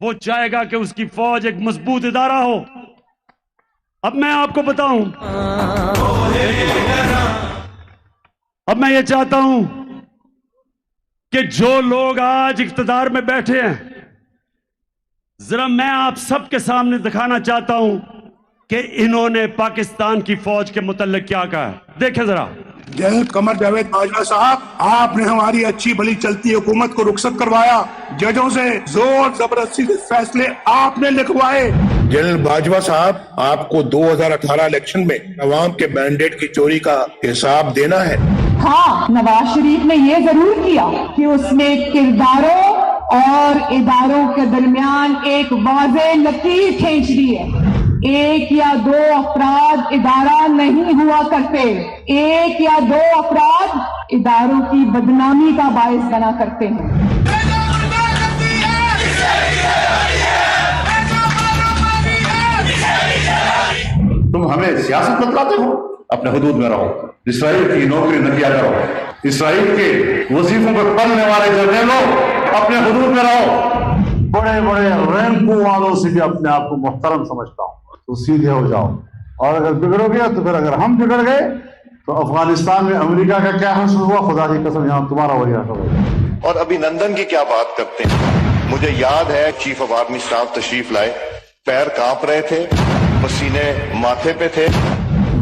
A: वो चाहेगा कि उसकी फौज एक मजबूत इदारा हो। अब मैं आपको बताऊं, अब मैं ये चाहता हूं कि जो लोग आज इख्तिदार में बैठे हैं, जरा मैं आप सबके सामने दिखाना चाहता हूं कि इन्होंने पाकिस्तान की फौज के मुतल्लिक क्या कहा है। देखें जरा।
B: जनरल कमर जावेद बाजवा साहब, आपने हमारी अच्छी भली चलती हुकूमत को रुखसत करवाया, जजों से जोर जबरदस्ती से फैसले आपने लिखवाए। जनरल बाजवा साहब, आपको 2018 इलेक्शन में अवाम के मैंडेट की चोरी का हिसाब देना है।
G: हाँ, नवाज शरीफ ने ये जरूर किया कि उसने किरदारों और इदारों के दरमियान एक वाज़ेह लकीर खींच दी है। एक या 2 अफराद इदारा नहीं हुआ करते, एक या 2 अफराद इदारों की बदनामी का बायस बना करते हैं।
W: तुम हमें सियासत बतलाते हो, अपने हुदूद में रहो, इसराइल की नौकरी न किया करो, इसराइल के वजीफों पर पढ़ने वाले जर्नलों अपने हुदूद में रहो।
X: बड़े बड़े रैंकों वालों से भी अपने आप को मुहतरम समझता हूं, तो सीधे हो जाओ, और अगर बिगड़ोगे तो फिर अगर हम बिगड़ गए तो अफगानिस्तान में अमेरिका का क्या हासिल हुआ, खुदा की कसम यहां तुम्हारा वही हासिल होगा।
W: और अभिनंदन की क्या बात करते हैं, मुझे याद है चीफ ऑफ आर्मी स्टाफ तशरीफ लाए, पैर कांप रहे थे, पसीने माथे पे थे।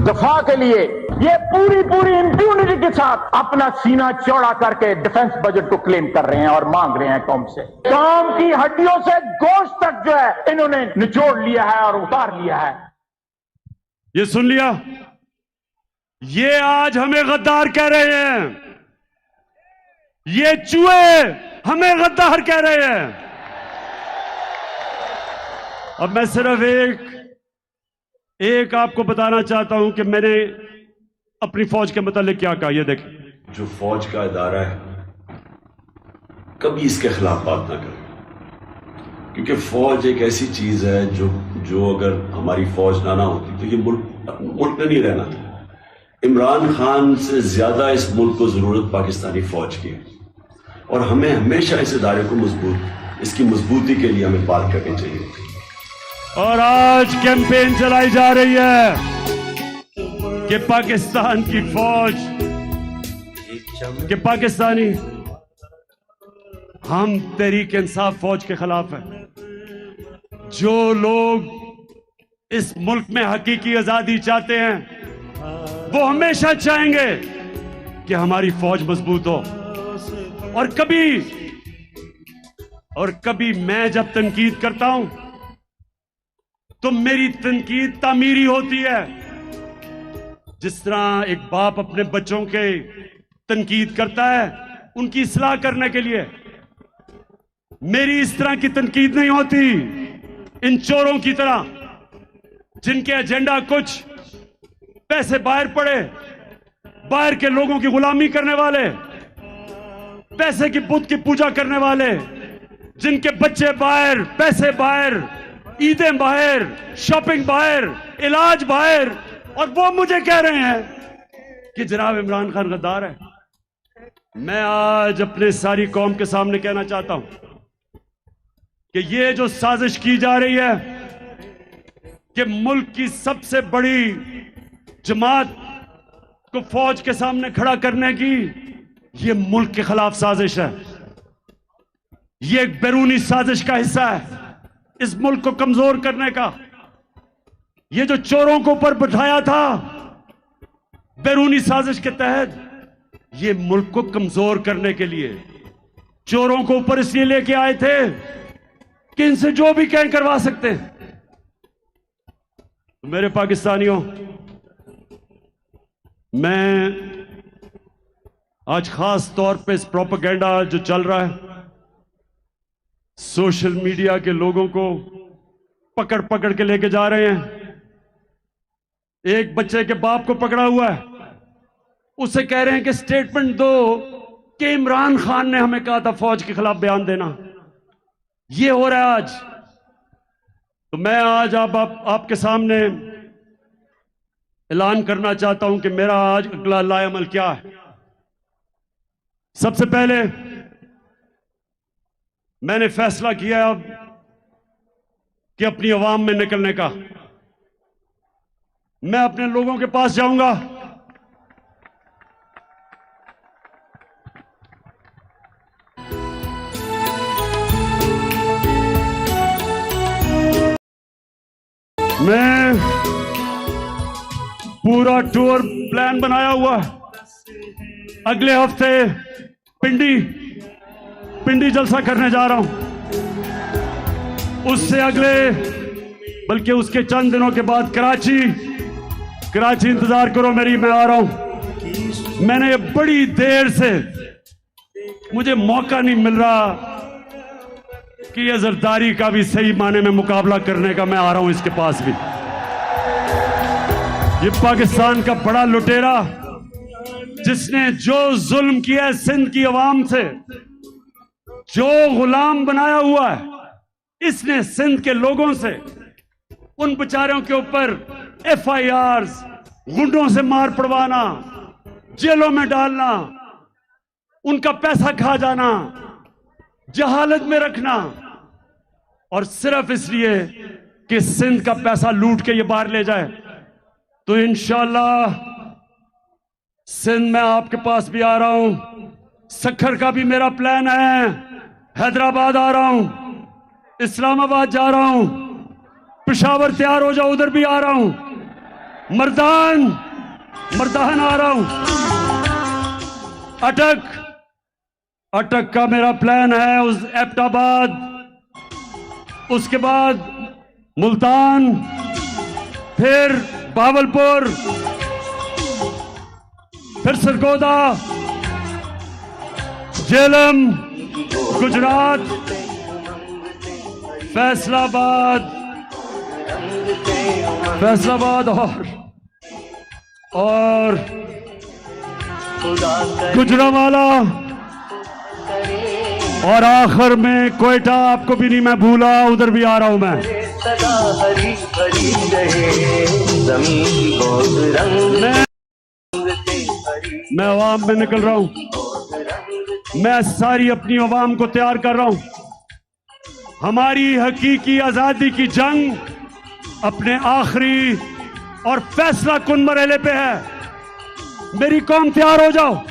Y: दफा के लिए ये पूरी इंप्यूनिटी के साथ अपना सीना चौड़ा करके डिफेंस बजट को क्लेम कर रहे हैं और मांग रहे हैं कौम से। कौम की हड्डियों से गोश्त तक जो है इन्होंने निचोड़ लिया है और उतार लिया है।
A: ये सुन लिया, ये आज हमें गद्दार कह रहे हैं, ये चूहे हमें गद्दार कह रहे हैं। अब मैं सिर्फ एक आपको बताना चाहता हूं कि मैंने अपनी फौज के मुतालिक क्या कहा। ये देखें,
S: जो फौज का इदारा है कभी इसके खिलाफ बात ना करें, क्योंकि फौज एक ऐसी चीज है जो अगर हमारी फौज ना होती तो ये मुल्क में नहीं रहना था। इमरान खान से ज्यादा इस मुल्क को जरूरत पाकिस्तानी फौज की है, और हमें हमेशा इस इदारे को इसकी मजबूती के लिए हमें बात करनी चाहिए।
A: और आज कैंपेन चलाई जा रही है कि पाकिस्तान की फौज, कि पाकिस्तानी, हम तहरीक इंसाफ फौज के खिलाफ हैं। जो लोग इस मुल्क में हकीकी आजादी चाहते हैं वो हमेशा चाहेंगे कि हमारी फौज मजबूत हो, और कभी और कभी मैं जब तनकीद करता हूं तो मेरी तनकीद तामीरी होती है। जिस तरह एक बाप अपने बच्चों के तनकीद करता है उनकी इस्लाह करने के लिए, मेरी इस तरह की तनकीद नहीं होती इन चोरों की तरह, जिनके एजेंडा कुछ पैसे बाहर पड़े, बाहर के लोगों की गुलामी करने वाले, पैसे की बुत की पूजा करने वाले, जिनके बच्चे बाहर, पैसे बाहर, ईदें बाहर, शॉपिंग बाहर, इलाज बाहर, और वो मुझे कह रहे हैं कि जनाब इमरान खान गद्दार है। मैं आज अपने सारी कौम के सामने कहना चाहता हूं कि ये जो साजिश की जा रही है कि मुल्क की सबसे बड़ी जमात को फौज के सामने खड़ा करने की, ये मुल्क के खिलाफ साजिश है। ये एक बैरूनी साजिश का हिस्सा है इस मुल्क को कमजोर करने का। ये जो चोरों को ऊपर बिठाया था बैरूनी साजिश के तहत, ये मुल्क को कमजोर करने के लिए चोरों को ऊपर इसलिए लेके आए थे कि इनसे जो भी कहें करवा सकते हैं। मेरे पाकिस्तानियों, मैं आज खास तौर पे इस प्रोपेगेंडा जो चल रहा है, सोशल मीडिया के लोगों को पकड़ पकड़ के लेके जा रहे हैं। एक बच्चे के बाप को पकड़ा हुआ है, उसे कह रहे हैं कि स्टेटमेंट दो कि इमरान खान ने हमें कहा था फौज के खिलाफ बयान देना। ये हो रहा है आज। तो मैं आज आपके सामने ऐलान करना चाहता हूं कि मेरा आज अगला लाएअमल क्या है। सबसे पहले मैंने फैसला किया अब कि अपनी आवाम में निकलने का। मैं अपने लोगों के पास जाऊंगा, मैं पूरा टूर प्लान बनाया हुआ है। अगले हफ्ते पिंडी जलसा करने जा रहा हूं, उससे अगले बल्कि उसके चंद दिनों के बाद कराची इंतजार करो मेरी, मैं आ रहा हूं। मैंने बड़ी देर से, मुझे मौका नहीं मिल रहा कि ये जरदारी का भी सही माने में मुकाबला करने का। मैं आ रहा हूं इसके पास भी। ये पाकिस्तान का बड़ा लुटेरा जिसने जो जुल्म किया है सिंध की आवाम से, जो गुलाम बनाया हुआ है इसने सिंध के लोगों से, उन बेचारों के ऊपर FIRs, गुंडों से मार पड़वाना, जेलों में डालना, उनका पैसा खा जाना, जहालत में रखना, और सिर्फ इसलिए कि सिंध का पैसा लूट के ये बाहर ले जाए। तो इंशाअल्लाह सिंध में आपके पास भी आ रहा हूं, सखर का भी मेरा प्लान है, हैदराबाद आ रहा हूं, इस्लामाबाद जा रहा हूं, पेशावर तैयार हो जाओ, उधर भी आ रहा हूं, मर्दान आ रहा हूं, अटक का मेरा प्लान है, उस एबटाबाद, उसके बाद मुल्तान, फिर बावलपुर, फिर सरगोदा, झेलम, गुजरात, फैसलाबाद और गुजरांवाला, और आखिर में कोयटा। आपको भी नहीं मैं भूला, उधर भी आ रहा हूं मैं अवाम में निकल रहा हूं। मैं सारी अपनी अवाम को तैयार कर रहा हूं। हमारी हकीकी आजादी की जंग अपने आखिरी और फैसला कुन मरहले पे है। मेरी कौम तैयार हो जाओ।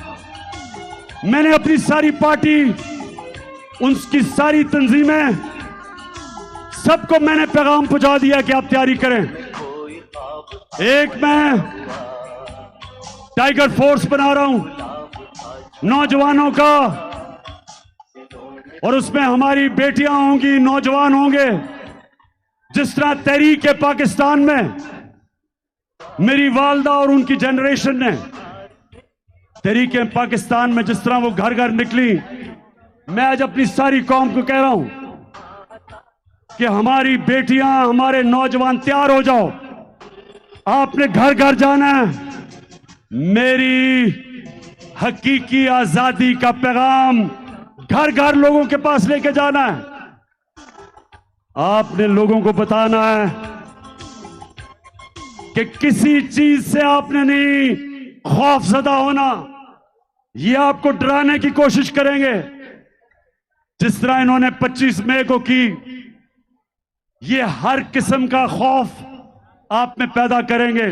A: मैंने अपनी सारी पार्टी, उनकी सारी तंजीमें, सबको मैंने पैगाम पहुंचा दिया कि आप तैयारी करें। एक मैं टाइगर फोर्स बना रहा हूं नौजवानों का, और उसमें हमारी बेटियां होंगी, नौजवान होंगे। जिस तरह तहरीक पाकिस्तान में मेरी वालदा और उनकी जनरेशन ने तहरीक पाकिस्तान में जिस तरह वो घर घर निकली, मैं आज अपनी सारी कौम को कह रहा हूं कि हमारी बेटियां, हमारे नौजवान तैयार हो जाओ। आपने घर घर जाना है। मेरी हकीकी आजादी का पैगाम घर घर लोगों के पास लेके जाना है। आपने लोगों को बताना है कि किसी चीज से आपने नहीं खौफजदा होना। ये आपको डराने की कोशिश करेंगे जिस तरह इन्होंने 25 मई को की। ये हर किस्म का खौफ आप में पैदा करेंगे।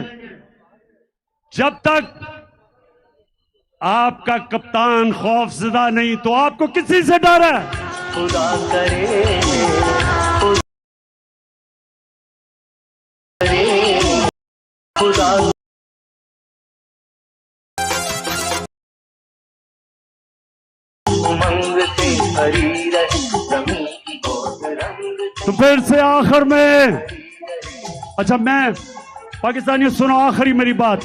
A: जब तक आपका कप्तान खौफजदा नहीं तो आपको किसी से डर है?
C: खुदा करे, खुदा उमंग से भरी रही ज़मीं की और रंग।
A: तो फिर से आखिर में, अच्छा मैं पाकिस्तानियों सुनो आखिरी मेरी बात।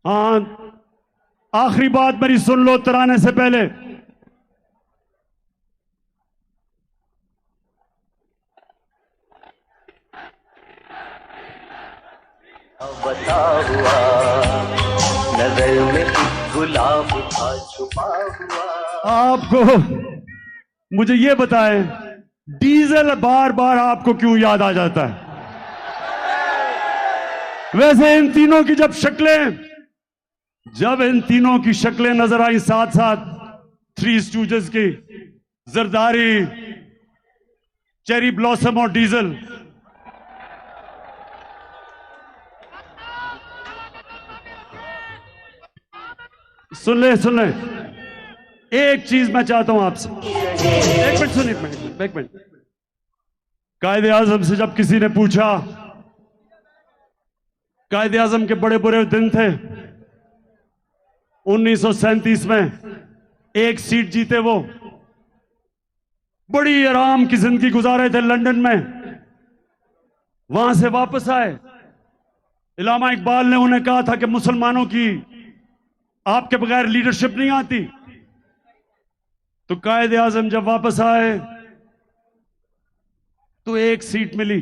A: हाँ, आखिरी बात मेरी सुन लो तराने से पहले।
C: बता हुआ नजर में गुलाब था छुपा हुआ।
A: आपको मुझे ये बताएं, डीजल बार बार आपको क्यों याद आ जाता है? वैसे इन तीनों की जब इन तीनों की शक्लें नजर आई साथ साथ, थ्री स्टूजेस की, जरदारी, चेरी ब्लॉसम और डीजल, सुन ले एक चीज मैं चाहता हूं आपसे। एक मिनट सुनिए, एक मिनट। कायदे आजम से जब किसी ने पूछा, कायदे आजम के बड़े बुरे दिन थे 1937 में, एक सीट जीते वो, बड़ी आराम की जिंदगी गुजारे थे लंदन में। वहां से वापस आए, इलामा इकबाल ने उन्हें कहा था कि मुसलमानों की आपके बगैर लीडरशिप नहीं आती। तो कायदे आजम जब वापस आए तो एक सीट मिली।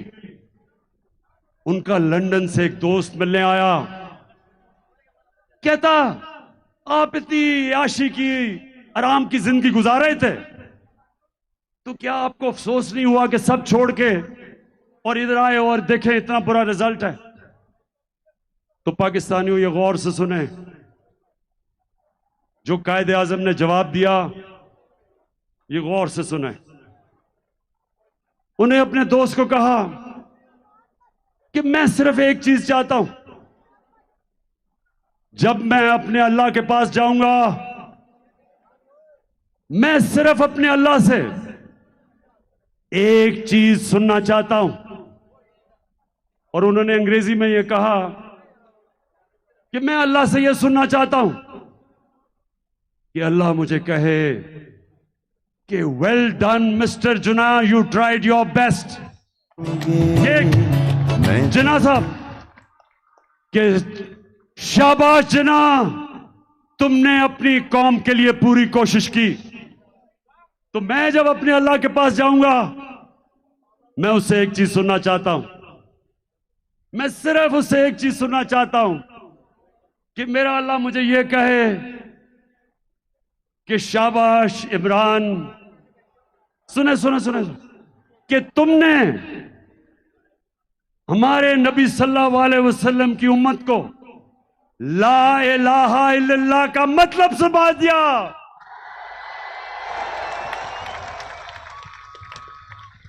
A: उनका लंदन से एक दोस्त मिलने आया, कहता आप इतनी आशी की आराम की जिंदगी गुजार रहे थे, तो क्या आपको अफसोस नहीं हुआ कि सब छोड़ के और इधर आए और देखें इतना बुरा रिजल्ट है? तो पाकिस्तानियों ये गौर से सुने, जो कायदे आजम ने जवाब दिया ये गौर से सुने। उन्हें अपने दोस्त को कहा कि मैं सिर्फ एक चीज चाहता हूं, जब मैं अपने अल्लाह के पास जाऊंगा, मैं सिर्फ अपने अल्लाह से एक चीज सुनना चाहता हूं। और उन्होंने अंग्रेजी में यह कहा कि मैं अल्लाह से यह सुनना चाहता हूं कि अल्लाह मुझे कहे कि वेल डन मिस्टर जुना, यू ट्राइड योर बेस्ट। जिना साहब कि शाबाश जिना, तुमने अपनी कौम के लिए पूरी कोशिश की। तो मैं जब अपने अल्लाह के पास जाऊंगा, मैं उससे एक चीज सुनना चाहता हूं, मैं सिर्फ उससे एक चीज सुनना चाहता हूं कि मेरा अल्लाह मुझे यह कहे कि शाबाश इमरान, सुने सुने सुने कि तुमने हमारे नबी सल्लल्लाहु अलैहि वसल्लम की उम्मत को ला इलाहा इल्लल्लाह का मतलब समझा दिया।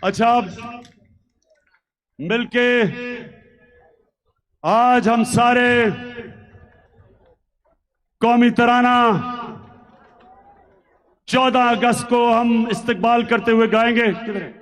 A: अच्छा, अब मिलके आज हम सारे कौमी तराना 14 अगस्त को हम इस्तकबाल करते हुए गाएंगे। किधर है?